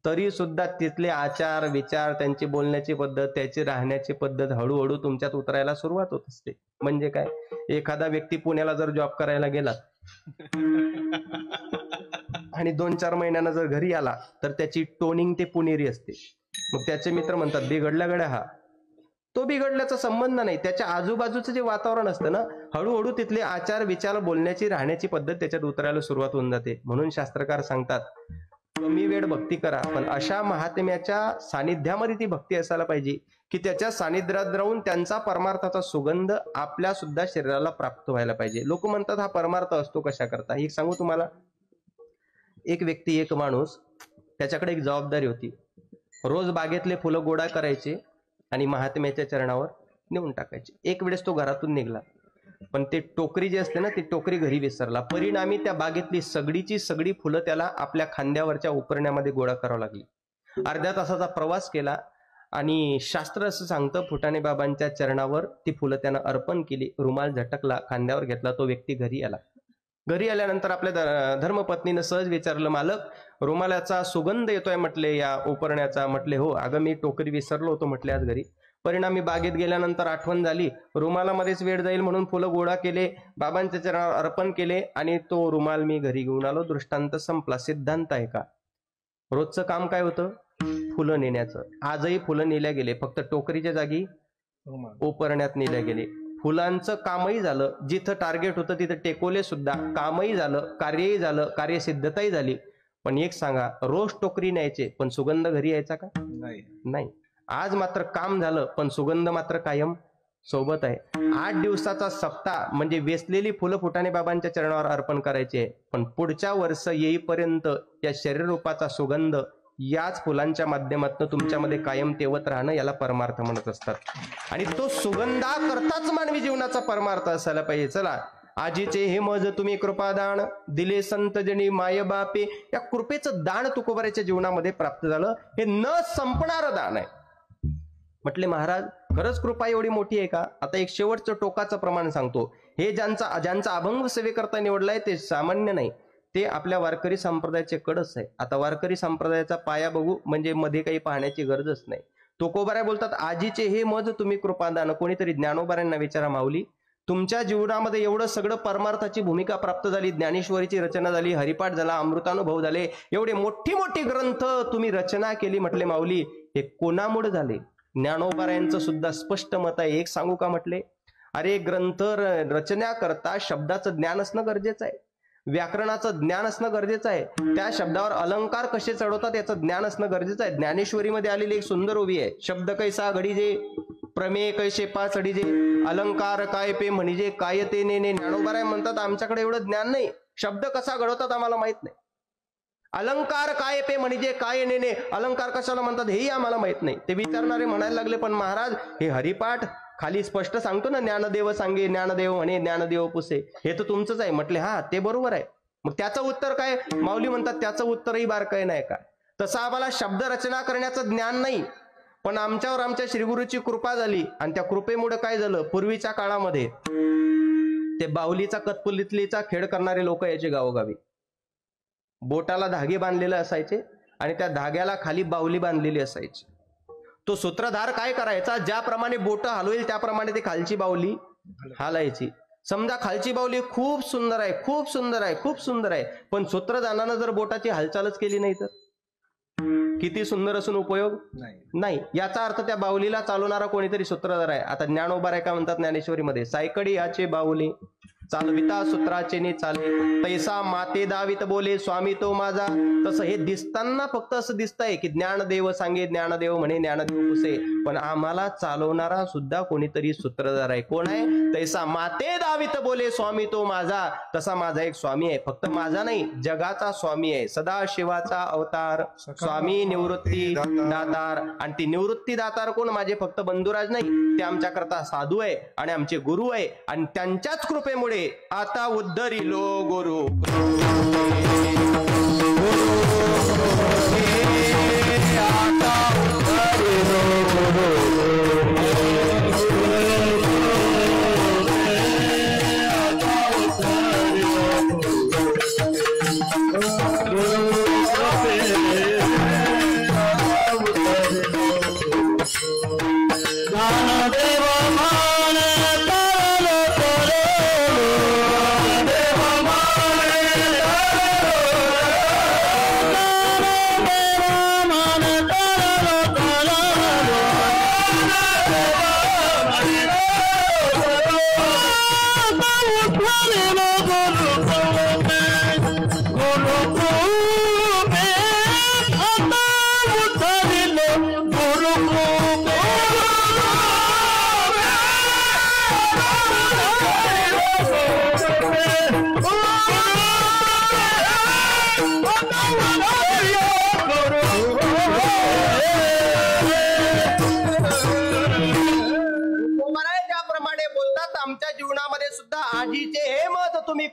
तरी सुद्धा तिथले आचार विचार, त्यांची बोलण्याची पद्धत, त्याची राहण्याची पद्धत हळूहळू तुमच्यात उतरायला सुरुवात होत असते. म्हणजे काय, एखादा व्यक्ती पुण्याला जर जॉब करायला गेला आणि 2-4 महिन्यानं जर घरी आला तर त्याची टोनिंग ते पुणेरी असते. मग त्याचे मित्र म्हणतात बिघडला गड्या हा. तो बिघडल्याचा संबंध नाही, त्याच्या आजूबाजूचं जे वातावरण असतं ना, हळूहळू तिथले आचार विचार, बोलण्याची राहण्याची पद्धत त्याच्यात उतरायला सुरुवात होऊन जाते. म्हणून शास्त्रकार सांगतात कमी वेळ भक्ती करा, पण अशा महात्म्याच्या सानिध्यामध्ये ती भक्ती असायला पाहिजे की त्याच्या सानिध्यात राहून त्यांचा परमार्थाचा सुगंध आपल्या सुद्धा शरीराला प्राप्त व्हायला पाहिजे. लोक म्हणतात हा परमार्थ असतो कशा करता? एक सांगू तुम्हाला. एक व्यक्ती, एक माणूस, त्याच्याकडे एक जबाबदारी होती. रोज बागेतले फुलं गोळा करायचे आणि महात्म्याच्या चरणावर नेऊन टाकायचे. एक वेळेस तो घरातून निघाला, पण ते टोकरी जी असते ना, ती टोकरी घरी विसरला. परिणामी त्या बागेतली सगळीची सगळी फुलं त्याला आपल्या खांद्यावरच्या उपरण्यामध्ये गोळा करावं लागली. अर्ध्या तासाचा प्रवास केला आणि शास्त्र असं सांगतं फुटाणे बाबांच्या चरणावर ती फुलं त्यानं अर्पण केली. रुमाल झटकला, खांद्यावर घेतला, तो व्यक्ती घरी आला. घरी आल्यानंतर आपल्या धर्मपत्नीनं सहज विचारलं, मालक रुमालाचा सुगंध येतोय म्हटले या उपरण्याचा. म्हटले हो. अगं मी टोकरी विसरलो होतो म्हटले आज घरी. परिणामी बागेत गेल्यानंतर आठवण झाली, रुमालामध्येच वेळ जाईल म्हणून फुलं गोळा केले, बाबांच्या चरणावर अर्पण केले आणि तो रुमाल मी घरी घेऊन आलो. दृष्टांत संपला. सिद्धांत आहे का? रोजचं काम काय होतं? फुलं नेण्याचं. आजही फुलं नेल्या गेले, फक्त टोकरीच्या जागी उपरण्यात नेल्या गेले. फुलांचं कामही झालं, जिथं टार्गेट होतं तिथं टेकवले सुद्धा, कामही झालं, कार्यही झालं, कार्यसिद्धताही झाली. पण एक सांगा, रोज टोकरी न्यायचे पण सुगंध घरी यायचा का? नाही. आज मात्र काम झालं पण सुगंध मात्र कायम सोबत आहे. 8 दिवसाचा सप्ताह म्हणजे वेचलेली फुलं फुटाणे बाबांच्या चरणावर अर्पण करायची आहे. पण पुढच्या वर्ष येईपर्यंत या शरीर रूपाचा सुगंध याच फुलांच्या माध्यमातून तुमच्यामध्ये कायम तेवत राहणं याला परमार्थ म्हणत असतात. आणि तो सुगंधाकरताच मानवी जीवनाचा परमार्थ असायला पाहिजे. चला, आजीचे हे मज तुम्ही कृपादान दिले संत जनी माय बापे, या कृपेचं दान तुकोबाराच्या जीवनामध्ये प्राप्त झालं. हे न संपणारं दान आहे. म्हटले महाराज खरंच कृपा एवढी मोठी आहे का? आता एक शेवटचं टोकाचं प्रमाण सांगतो. हे ज्यांचा अभंग सेवेकरता निवडलाय ते सामान्य नाही, ते आपल्या वारकरी संप्रदायाचे कडस आहे. आता वारकरी संप्रदायाचा पाया बघू म्हणजे मध्ये काही पाहण्याची गरजच नाही. तुकोबाराय बोलतात, आजीचे हे मज तुम्ही कृपादान. कोणीतरी ज्ञानोबारांना विचारा, माऊली तुमच्या जीवनामध्ये एवढं सगळं परमार्थाची भूमिका प्राप्त झाली, ज्ञानेश्वरीची रचना झाली, हरिपाठ झाला, अमृतानुभव झाले, एवढे मोठी मोठी ग्रंथ तुम्ही रचना केली. म्हटले माऊली हे कोणामुळे झाले? ज्ञानोबारायांचं सुद्धा स्पष्ट मत आहे. एक सांगू का? म्हटले अरे ग्रंथ रचना करता शब्दाचं ज्ञान असणं गरजेचं आहे, व्याकरणाचं ज्ञान असणं गरजेचं आहे, त्या शब्दावर अलंकार कसे चढवतात याचं ज्ञान असणं गरजेचं आहे. ज्ञानेश्वरीमध्ये आलेली एक सुंदर ओवी आहे, शब्द कैसा घडीजे प्रमेय कैसे पाच अडीजे, अलंकार काय पे म्हणजे काय ते नेने. ज्ञानोबाराय म्हणतात आमच्याकडे एवढं ज्ञान नाही, शब्द कसा घडवतात आम्हाला माहित नाही. अलंकार काय पे म्हणजे काय नेने, अलंकार कशाला म्हणतात हेही आम्हाला माहित नाही. ते विचारणारे म्हणायला लागले पण महाराज हे हरिपाठ खाली स्पष्ट सांगतो ना, ज्ञानदेव सांगे ज्ञानदेव म्हणे ज्ञानदेव पुसे, हे तर तुमचंच आहे. म्हटले हा ते बरोबर आहे. मग त्याचं उत्तर काय? माऊली म्हणतात त्याचं उत्तरही बारकाय नाही का. तसं आम्हाला शब्द रचना करण्याचं ज्ञान नाही, पण आमच्यावर आमच्या श्रीगुरूची कृपा झाली आणि त्या कृपेमुळे काय झालं, पूर्वीच्या काळामध्ये ते बाहुलीचा कतपुतलीचा खेळ करणारे लोक यायचे गावोगावी. बोटाला धागे बांधलेले असायचे आणि त्या धाग्याला खाली बाहुली बांधलेली असायची. तो सूत्रधार काय करायचा, ज्याप्रमाणे बोट हलवेल त्याप्रमाणे ते खालची बाहुली हालायची. समजा खालची बाहुली खूप सुंदर आहे, खूप सुंदर आहे, खूप सुंदर आहे, पण सूत्रधारानं जर बोटाची हालचालच केली नाही तर किती सुंदर असून उपयोग नाही. याचा अर्थ त्या बाहुलीला चालवणारा कोणीतरी सूत्रधार आहे. आता ज्ञानोबाराय काय म्हणतात ज्ञानेश्वरीमध्ये, सायकडी याचे बाहुली चालविता सूत्राचे ने चाले, तैसा माते दावित बोले स्वामी तो माझा. तसं हे दिसताना फक्त असं दिसतंय की ज्ञानदेव सांगे ज्ञानदेव म्हणे ज्ञानदेव पुसे, पण आम्हाला चालवणारा सुद्धा कोणीतरी सूत्रधार आहे. कोण आहे? तैसा माते दावित बोले स्वामी तो माझा. तसा माझा एक स्वामी आहे, फक्त माझा नाही जगाचा स्वामी आहे, सदाशिवाचा अवतार, स्वामी निवृत्ती दातार. आणि ती निवृत्ती दातार कोण? माझे फक्त बंधुराज नाही, ते आमच्या करता साधू आहे आणि आमचे गुरु आहे. आणि त्यांच्याच कृपेमुळे आता उद्धरिलो गुरु.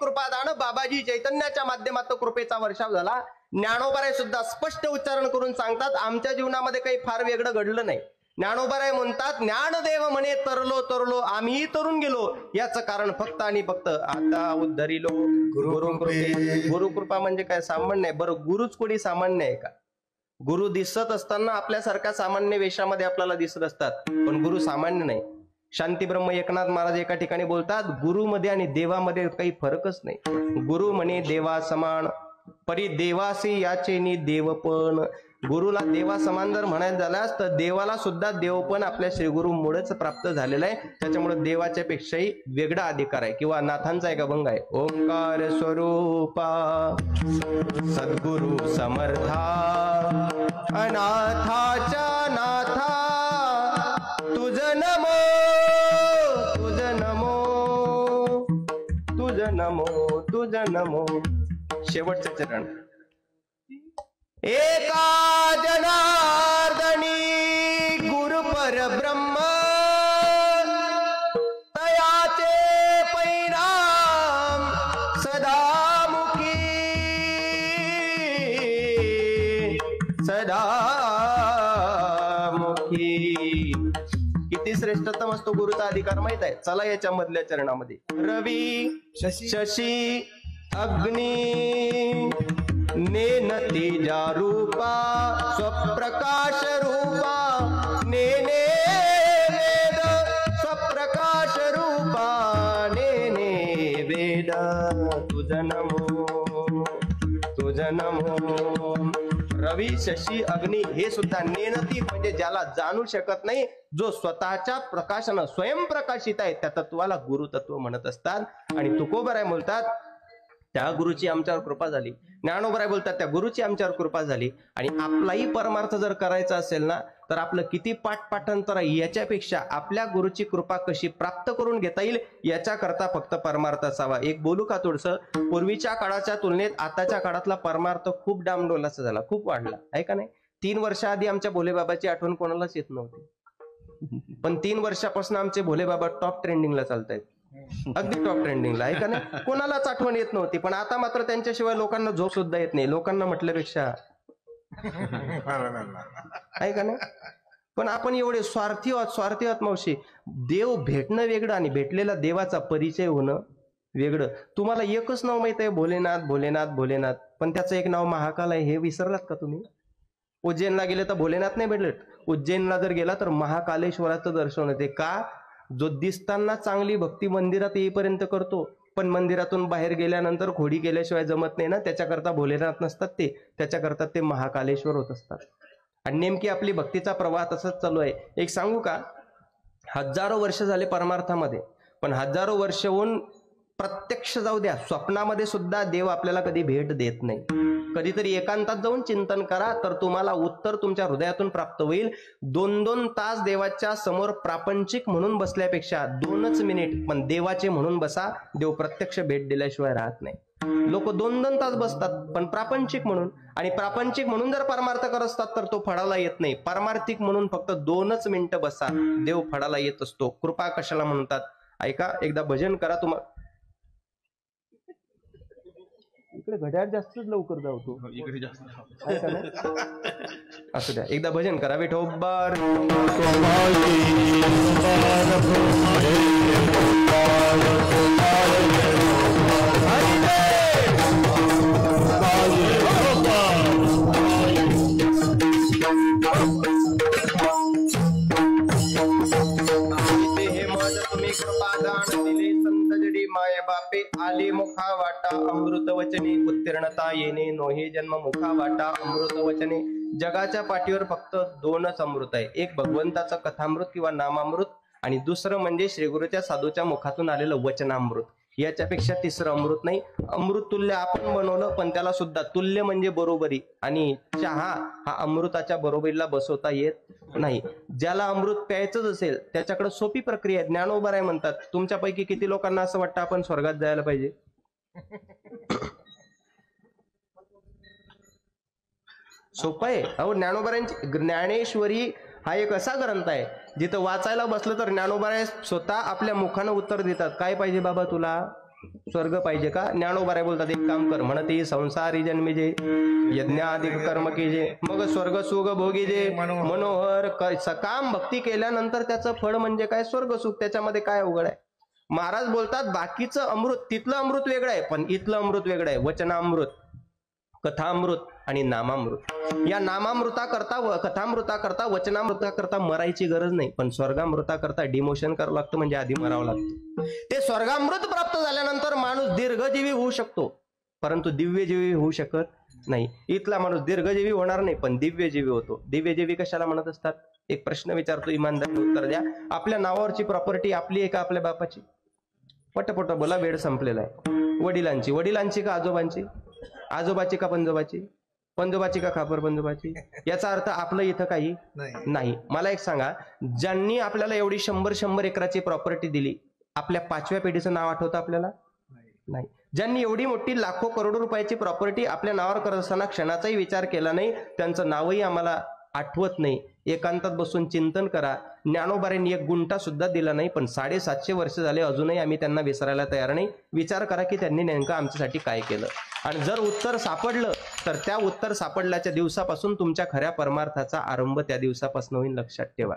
कृपादान बाबाजी चैतन्याच्या माध्यमातून कृपेचा वर्षाव झाला. ज्ञानोबाराय सुद्धा स्पष्ट उच्चारण करून सांगतात आमच्या जीवनामध्ये काही फार वेगळं घडलं नाही. ज्ञानोबाराय म्हणतात ज्ञानदेव म्हणे तरलो तरलो आम्ही तरुण गेलो, याचं कारण फक्त आणि फक्त आता उद्धरिलो गुरुकृपे. गुरुकृपा म्हणजे काय सामान्य आहे? बरं गुरुच कोणी सामान्य आहे का? गुरु दिसत असताना आपल्यासारख्या सामान्य वेशामध्ये आपल्याला दिसत असतात, पण गुरु सामान्य नाही. शांती ब्रह्म एकनाथ महाराज एका ठिकाणी बोलतात गुरुमध्ये आणि देवामध्ये काही फरकच नाही. गुरु म्हणे देवा समान, परी देवासी याचे नि देवपण. गुरुला देवा समान जर म्हणायचं झाल्यास तर देवाला सुद्धा देवपण आपल्या श्रीगुरूमुळेच प्राप्त झालेला आहे. त्याच्यामुळे देवाच्या पेक्षाही वेगळा अधिकार आहे. किंवा नाथांचा एक अभंग आहे, ओंकार स्वरूपा सद्गुरु समर्था, अनाथाच्या नाथा तुझ नमो तुझ नमो. शेवटचं चरण. एका जनार्दनी गुरु परब्रह्म तयाचे परिणाम सदामुखी किती श्रेष्ठतम असतो गुरुचा अधिकार माहित आहे. चला याच्या मधल्या चरणामध्ये. रवी शशी अग्नी नेनती जा रूपा स्वप्रकाश रूपा नेने वेद स्वप्रकाश रूपा नेने वेद तुझ नमो तुझ नमो. रवी शशी अग्नी हे सुद्धा नेनती म्हणजे ज्याला जाणू शकत नाही, जो स्वतःच्या प्रकाशानं स्वयंप्रकाशित आहे, त्या तत्वाला गुरु तत्व म्हणत असतात. आणि तुकोबराय बोलतात त्या गुरुची आमच्यावर कृपा झाली. ज्ञानोबराय बोलतात त्या गुरुची आमच्यावर कृपा झाली. आणि आपलाही परमार्थ जर करायचा असेल ना, तर आपलं किती पाठपाठांतर आहे याच्यापेक्षा आपल्या गुरुची कृपा कशी प्राप्त करून घेता येईल याच्याकरता फक्त परमार्थ असावा. एक बोलू का थोडंसं. पूर्वीच्या काळाच्या तुलनेत आताच्या काळातला परमार्थ खूप डामडोलाचा झाला, खूप वाढला आहे का नाही. 3 वर्षाआधी आमच्या भोलेबाबाची आठवण कोणालाच येत नव्हती, पण 3 वर्षापासून आमचे भोलेबाबा टॉप ट्रेंडिंगला चालतायत, अगदी टॉप ट्रेंडिंगला आहे का नाही. कोणालाच आठवण येत नव्हती, पण आता मात्र त्यांच्याशिवाय लोकांना झोप सुद्धा येत नाही, लोकांना म्हटल्यापेक्षा आहे का नाही. पण आपण एवढे स्वार्थी आहोत मावशी. देव भेटणं वेगळं आणि भेटलेला देवाचा परिचय होणं वेगळं. तुम्हाला एकच नाव माहित आहे, भोलेनाथ भोलेनाथ भोलेनाथ, पण त्याचं एक नाव महाकाल आहे. हे विसरलात का तुम्ही. उज्जैनला गेले तर भोलेनाथ नाही भेटले, उज्जैनला जर गेला तर महाकालेश्वराचं दर्शन होते. का. जो दिसताना चांगली भक्ती मंदिरात येईपर्यंत करतो, पण मंदिरातून बाहेर गेल्यानंतर खोडी केल्याशिवाय जमत नाही ना, त्याच्याकरता भोलेनाथ नसतात ते, त्याच्याकरता ते महाकालेश्वर होत असतात. आणि नेमकी आपली भक्तीचा प्रवाह तसंच चालू आहे. एक सांगू का, हजारो वर्ष झाले परमार्थामध्ये, पण हजारो वर्ष होऊन प्रत्यक्ष जाऊ द्या, स्वप्नामध्ये सुद्धा देव आपल्याला कधी भेट देत नाही. कधीतरी एकांतात जाऊन चिंतन करा, तर तुम्हाला उत्तर तुमच्या हृदयातून प्राप्त होईल. 2-2 तास देवाच्या समोर प्रापंचिक म्हणून बसल्यापेक्षा 2च मिनिट पण देवाचे म्हणून बसा. देव प्रत्यक्ष भेट दिल्याशिवाय राहत नाही. लोक 2-2 तास बसतात पण प्रापंचिक म्हणून, आणि प्रापंचिक म्हणून जर परमार्थ करत असतात तर तो फळाला येत नाही. परमार्थिक म्हणून फक्त 2च मिनिटं बसा, देव फळाला येत असतो. कृपा कशाला म्हणतात ऐका. एकदा भजन करा. तुम्हाला इकडे घड्याळ जास्तच लवकर जावतो, इकडे जास्त असू द्या. एकदा भजन करा. विठोबार माय बापे आले मुखा वाटा अमृत वचने उत्तीर्णता येणे नोहे जन्म मुखा वाटा अमृत वचने. जगाच्या पाठीवर फक्त 2च अमृत आहे. एक भगवंताचं कथामृत किंवा नामामृत, आणि दुसरं म्हणजे श्रीगुरूच्या साधूच्या मुखातून आलेलं वचनामृत. याच्यापेक्षा 3रं अमृत नाही. अमृत तुल्य आपण बनवलं, पण त्याला सुद्धा तुल्य म्हणजे बरोबरी, आणि चहा हा अमृताच्या बरोबरीला बसवता येत नाही. ज्याला अमृत प्यायचंच असेल त्याच्याकडे सोपी प्रक्रिया आहे. ज्ञानोबराय म्हणतात तुमच्यापैकी किती लोकांना असं वाटतं आपण स्वर्गात जायला पाहिजे. सोपं आहे. अहो ज्ञानोबरायांची ज्ञानेश्वरी हा एक असा ग्रंथ आहे जिथं वाचायला बसलं तर ज्ञानोबराय स्वतः आपल्या मुखानं उत्तर देतात. काय पाहिजे बाबा तुला, स्वर्ग पाहिजे का. ज्ञानोबराय बोलतात एक काम कर, म्हणते संसारी जन्मीजे यज्ञाधिक कर्म केजे मग स्वर्ग सुख भोगीजे मनोहर. सकाम भक्ती केल्यानंतर त्याचं फळ म्हणजे काय, स्वर्ग सुख. त्याच्यामध्ये काय अवघड आहे. महाराज बोलतात बाकीचं अमृत, तिथलं अमृत वेगळं आहे पण इथलं अमृत वेगळं आहे. वचनामृत, कथामृत आणि नामामृत. या नामामृता करता, कथामृता करता, वचनामृता करता मरायची गरज नाही, पण स्वर्गामृता करता डिमोशन करावं लागतं, म्हणजे आधी मरावं लागतं. ते स्वर्गामृत प्राप्त झाल्यानंतर माणूस दीर्घजीवी होऊ शकतो, परंतु दिव्यजीवी होऊ शकत नाही. इथला माणूस दीर्घजीवी होणार नाही पण दिव्यजीवी होतो. दिव्यजीवी कशाला म्हणत असतात. एक प्रश्न विचारतो, इमानदारीने उत्तर द्या. आपल्या नावावरची प्रॉपर्टी आपली आहे का आपल्या बापाची. पटपट बोला, वेळ संपलेला आहे. वडिलांची. वडिलांची का आजोबांची. आजोबाची का पंजोबाची. पंजोबाची का खापर पंजोबाची. याचा अर्थ आपलं इथं काही नाही. मला एक सांगा, ज्यांनी आपल्याला एवढी 100 एकराची प्रॉपर्टी दिली, आपल्या 5व्या पिढीचं नाव आठवतं आपल्याला. नाही. ज्यांनी एवढी मोठी लाखो करोडो रुपयाची प्रॉपर्टी आपल्या नावावर करत असताना क्षणाचाही विचार केला नाही, त्यांचं नावही आम्हाला आठवत नाही. एकांतात बसून चिंतन करा. ज्ञानोबाऱ्यांनी 1 गुंठा सुद्धा दिला नाही, पण 750 वर्ष झाले अजूनही आम्ही त्यांना विसरायला तयार नाही. विचार करा की त्यांनी नेमकं आमच्यासाठी काय केलं. आणि जर उत्तर सापडलं तर त्या उत्तर सापडल्याच्या दिवसापासून तुमच्या खऱ्या परमार्थाचा आरंभ त्या दिवसापासून होईल, लक्षात ठेवा.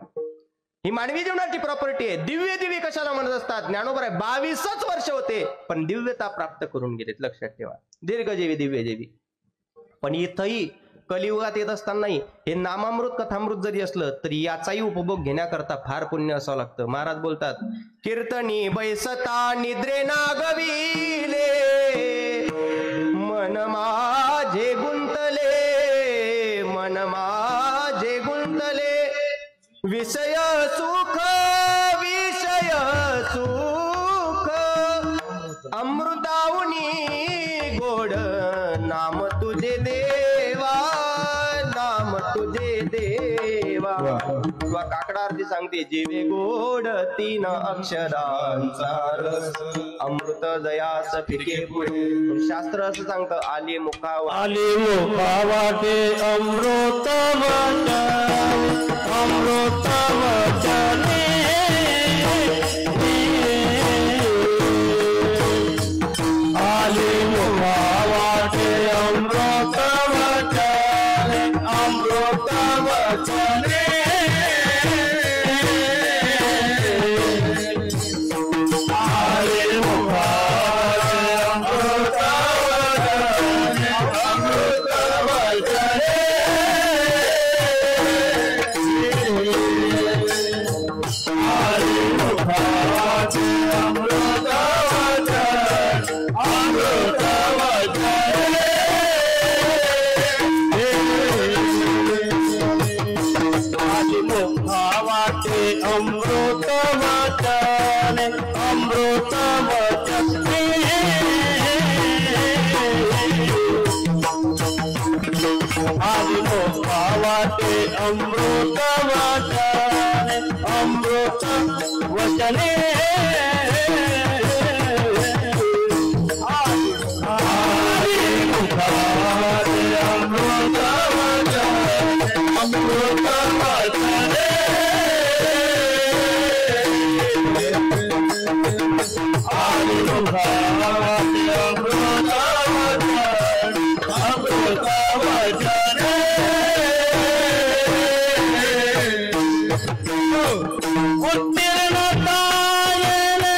ही मानवी जीवनाची प्रॉपर्टी आहे. दिव्य दिव्य कशाला म्हणत असतात? ज्ञानोबा 22च वर्ष होते पण दिव्यता प्राप्त करून गेलेत, लक्षात ठेवा. दीर्घजीवी दिव्यजीवी. पण इथंही कलियुगात येत असतानाही हे नामामृत कथामृत जरी असलं तरी याचाही उपभोग घेण्याकरता फार पुण्य असावं लागतं. महाराज बोलतात, कीर्तनी बैसता निद्रे नागविले, मन माझे गुंतले, मन माझे गुंतले, विषय सुख, विषय सुख, अमृतावनी गोड नाम तुझे देवा, नाम तुझे देवा. किंवा काकडा आरती सांगते, जीवे गोड 3 अक्षरांचा रस, अमृत दयास फिके पुढे. शास्त्र असं सांगतं, आले मुखावा, आले मुखावाटे अमृत वचन, अमृत वचने, आले मुखावाटे अमृत वचन, अमृत वचने, आले मुखावाटे अमृत वचन, अमृत वचने, अमृत वचन, अमृत वचन, आदि मुखावाटे अमृत वचन, अमृत वचने, आदि मुखावाटे अमृत वचन, अमृत वचने, आदि मुखावाटे अमृत वचन, अमृत वचने, उत्तीर्णतायने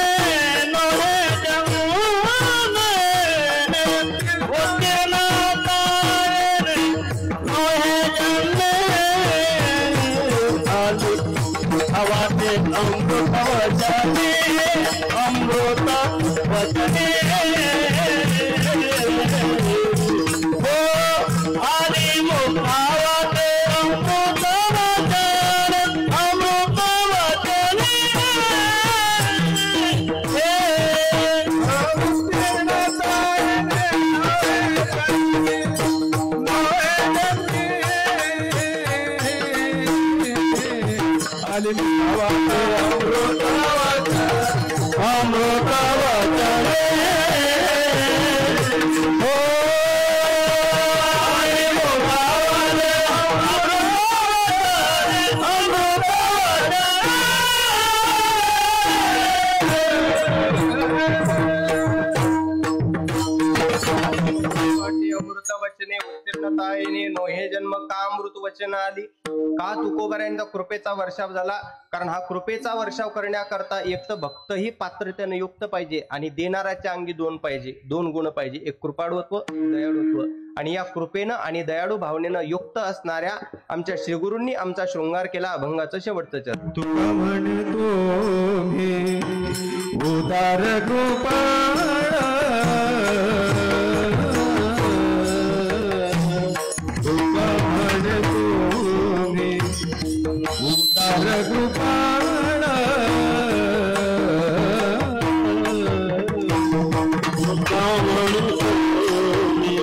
नोहे जमुने, उत्तीर्णतायने नोहे जमुने, आदि मुखावाटे अमृत वचने, अमृत वचने, ओ आदि मुखावाटे अमृत वचन, अमृत वचने, आदि मुखावाटे अमृत वचन, अमृत वचने, ओ आदि मुखावाटे अमृत अमृत वचने, उत्तीर्णतायने नोहे जन्म का अमृत वचन आली. का तुकोबाऱ्यांचा कृपेचा वर्षाव झाला? कारण हा कृपेचा वर्षाव करण्याकरता एक तर भक्तही पात्रतेने युक्त पाहिजे आणि देणाऱ्याच्या अंगी 2 पाहिजे, 2 गुण पाहिजे, एक कृपाळुत्व, दयाळुत्व. आणि या कृपेनं आणि दयाळू भावनेनं युक्त असणाऱ्या आमच्या श्रीगुरूंनी आमचा शृंगार केला. अभंगाचं शेवटचं चरण. तुका म्हणतो मी उदार कृपाळ, तुका म्हणतो मी उदार कृपाळ, तुका म्हणतो मी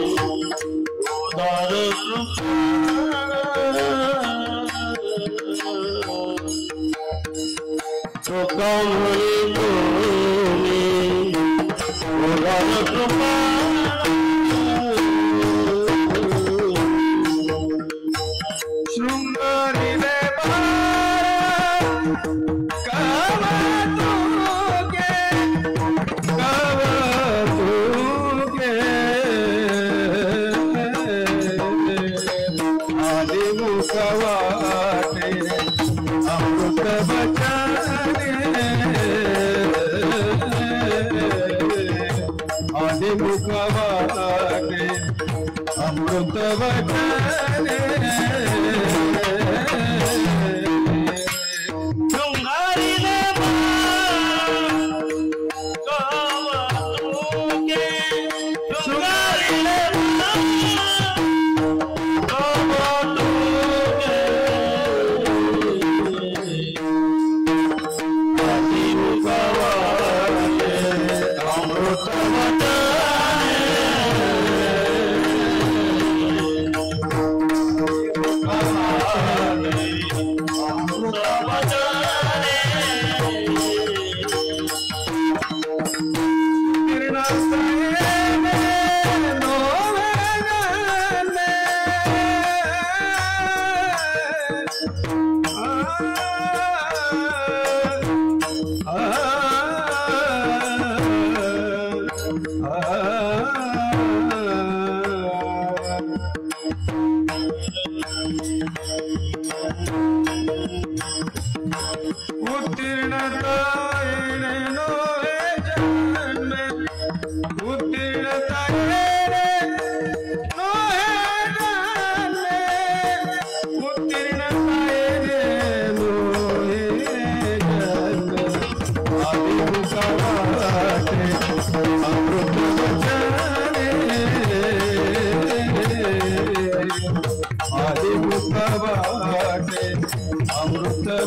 उदार कृपाळ, तुका म्हणतो मी उदार कृपाळ. अमृत वचने शृंगारिले कौतुके शृंगारिले कौतुके अमृत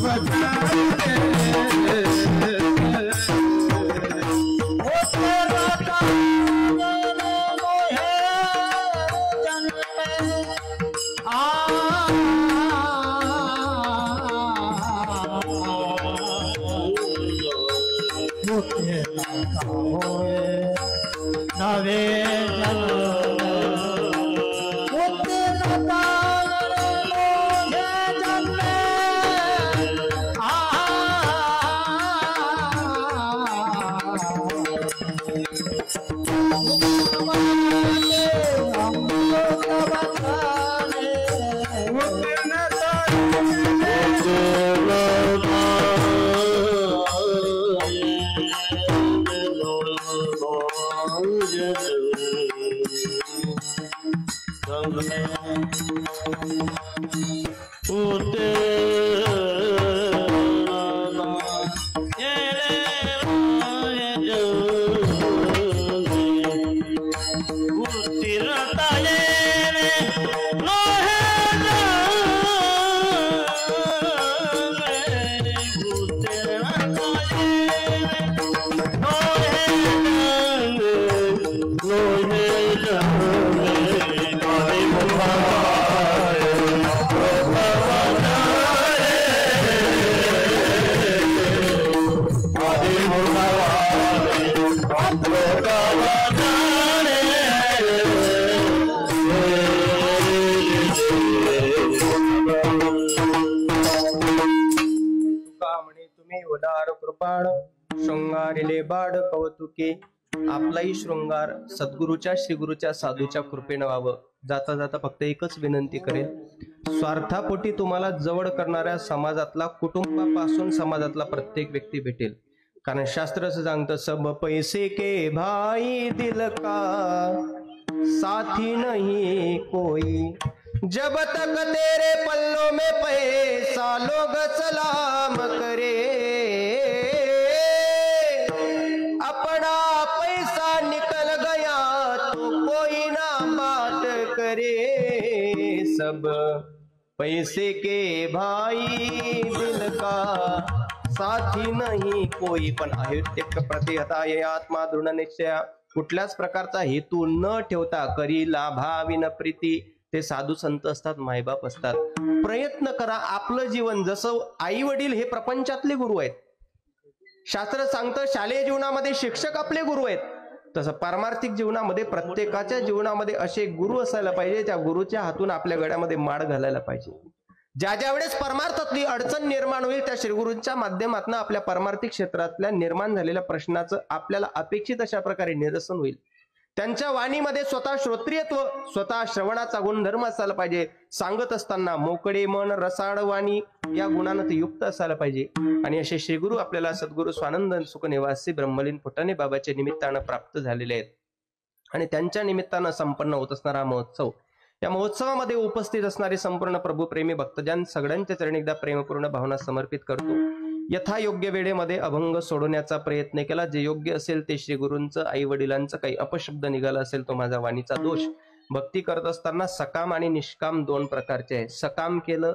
वचने अमृत शृंगारिले बाड कौतुके. आपलाही शृंगार सद्गुरूच्या श्रीगुरूच्या साधूच्या कृपेनं व्हावं. जाता जाता फक्त एकच विनंती करेल, स्वार्थापोटी तुम्हाला जवळ करणाऱ्या समाजातला, कुटुंबापासून समाजातला प्रत्येक व्यक्ती भेटेल. कारण शास्त्र असं सांगतं, सब पैसे के भाई दिल का साथी नहीं कोई, जब तक तेरे पल्लों में पैसा लोग सलाम करे, अपना पैसा निकल गया तो कोई ना बात करे. सब पैसे के भाई दिल का साथी नहीं कोई. पण अहेतुक प्रतिहता ये आत्मा दृढ निश्चय. कुठल्याच प्रकारचा हेतू न ठेवता करी लाभाविन प्रीती. ते साधू संत असतात, मायबाप असतात. प्रयत्न करा. आपलं जीवन जसं आई वडील हे प्रपंचातले गुरु आहेत, शास्त्र सांगतं शालेय जीवनामध्ये शिक्षक आपले गुरु आहेत, तसं पारमार्थिक जीवनामध्ये प्रत्येकाच्या जीवनामध्ये असे गुरु असायला पाहिजे, त्या गुरुच्या हातून आपल्या गळ्यामध्ये माळ घालायला पाहिजे. ज्या ज्या वेळेस परमार्थातली अडचण निर्माण होईल, त्या श्रीगुरूंच्या माध्यमातून आपल्या परमार्थिक क्षेत्रातल्या निर्माण झालेल्या प्रश्नाचं आपल्याला अपेक्षित अशा प्रकारे निरसन होईल. त्यांच्या वाणीमध्ये स्वतः श्रोत्रियत्व, स्वतः श्रवणाचा गुणधर्म असायला पाहिजे. सांगत असताना मोकळे मन, रसाळ वाणी या गुणांत युक्त असायला पाहिजे. आणि असे श्रीगुरु आपल्याला सद्गुरु स्वानंद सुखनिवासी ब्रह्मलीन फुटाणे बाबाच्या निमित्तानं प्राप्त झालेले आहेत. आणि त्यांच्या निमित्तानं संपन्न होत असणारा महोत्सव या महोत्सवामध्ये उपस्थित असणारे संपूर्ण प्रभुप्रेमी भक्तजन सगळ्यांच्या चरणी एकदा प्रेमपूर्ण भावना समर्पित करतो. यथायोग्य वेळेमध्ये अभंग सोडवण्याचा प्रयत्न केला. जे योग्य असेल ते श्री गुरूंचं, आई वडिलांचं काही अपशब्द निघाला असेल तो माझा वाणीचा दोष. भक्ती करत असताना सकाम आणि निष्काम दोन प्रकारचे आहे. सकाम केलं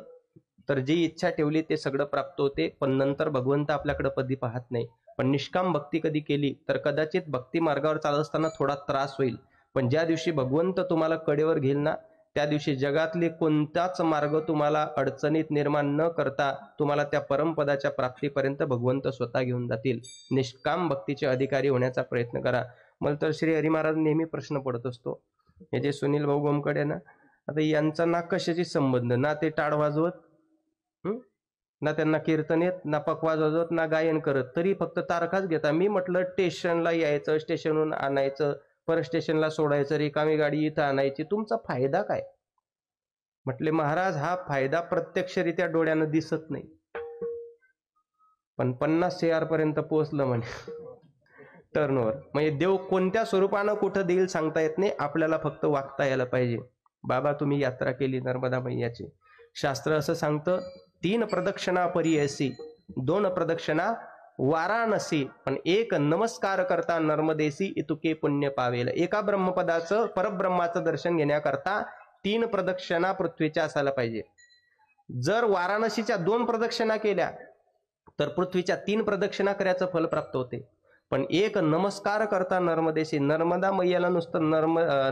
तर जी इच्छा ठेवली ते सगळं प्राप्त होते, पण नंतर भगवंत आपल्याकडे कधी पाहत नाही. पण निष्काम भक्ती कधी केली तर कदाचित भक्ती मार्गावर चालत असताना थोडा त्रास होईल, पण ज्या दिवशी भगवंत तुम्हाला कडेवर घेईल ना त्या दिवशी जगातले कोणताच मार्ग तुम्हाला अडचणीत निर्माण न करता तुम्हाला त्या परमपदाच्या प्राप्तीपर्यंत भगवंत स्वतः घेऊन जातील. निष्काम भक्तीचे अधिकारी होण्याचा प्रयत्न करा. मला तर श्री हरी महाराज नेहमी प्रश्न पडत असतो, हे जे सुनील भाऊ गोमकडे ना, आता यांचा ना कशाची संबंध, ना ते टाळ वाजवत, ना त्यांना कीर्तन येत, ना पकवाज वाजवत, ना गायन करत, तरी फक्त तारखाच घेता. मी म्हटलं स्टेशनला यायचं, स्टेशनहून आणायचं, परत स्टेशनला सोडायचं, रिकामी गाडी इथं आणायची, तुमचा फायदा काय? म्हटले महाराज हा फायदा प्रत्यक्षरित्या डोळ्यानं दिसत नाही, पण 50,000 पर्यंत पोहोचलं म्हणे टर्नओव्हर. म्हणजे देव कोणत्या स्वरूपानं कुठं देईल सांगता येत नाही, आपल्याला फक्त वागता यायला पाहिजे. बाबा तुम्ही यात्रा केली नर्मदा मैयाची, शास्त्र असं सांगतं 3 प्रदक्षिणा परियसी, 2 प्रदक्षिणा वाराणसी, पण 1 नमस्कार करता नर्मदेसी इतुके पुण्य पावेल. एका ब्रह्मपदाचं परब्रह्माचं दर्शन घेण्याकरता 3 प्रदक्षिणा पृथ्वीच्या असायला पाहिजे. जर वाराणसीच्या 2 प्रदक्षिणा केल्या तर पृथ्वीच्या 3 प्रदक्षिणा करायचं फल प्राप्त होते. पण 1 नमस्कार करता नर्मदेशी, नर्मदा मैयाला नुसतं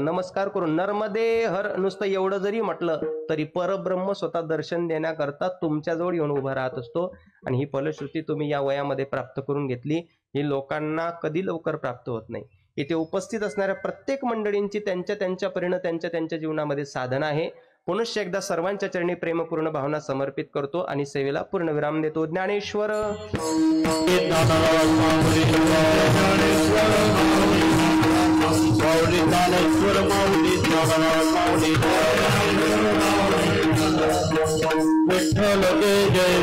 नमस्कार करून नर्मदे हर नुसतं एवढं जरी म्हटलं तरी परब्रह्म स्वतः दर्शन देण्याकरता तुमच्याजवळ येऊन उभा राहत असतो. आणि ही फलश्रुती तुम्ही या वयामध्ये प्राप्त करून घेतली, ही लोकांना कधी लवकर प्राप्त होत नाही. इथे उपस्थित असणाऱ्या प्रत्येक मंडळींची त्यांच्या त्यांच्या परीनं त्यांच्या जीवनामध्ये साधना आहे. पुनश्च एकदा सर्वांच्या चरणी प्रेमपूर्ण भावना समर्पित करतो आणि सेवेला पूर्ण विराम देतो. ज्ञानेश्वर विठ्ठल जय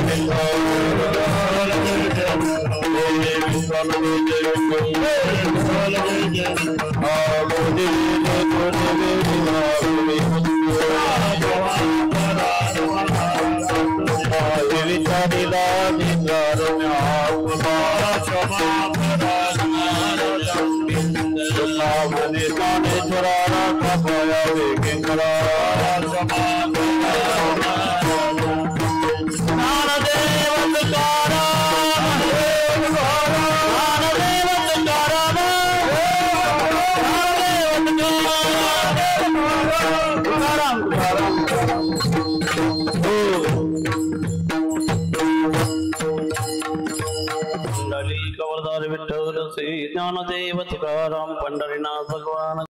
विठ्ठल श्री ज्ञानदेव तुकाराम पंढरीनाथ भगवान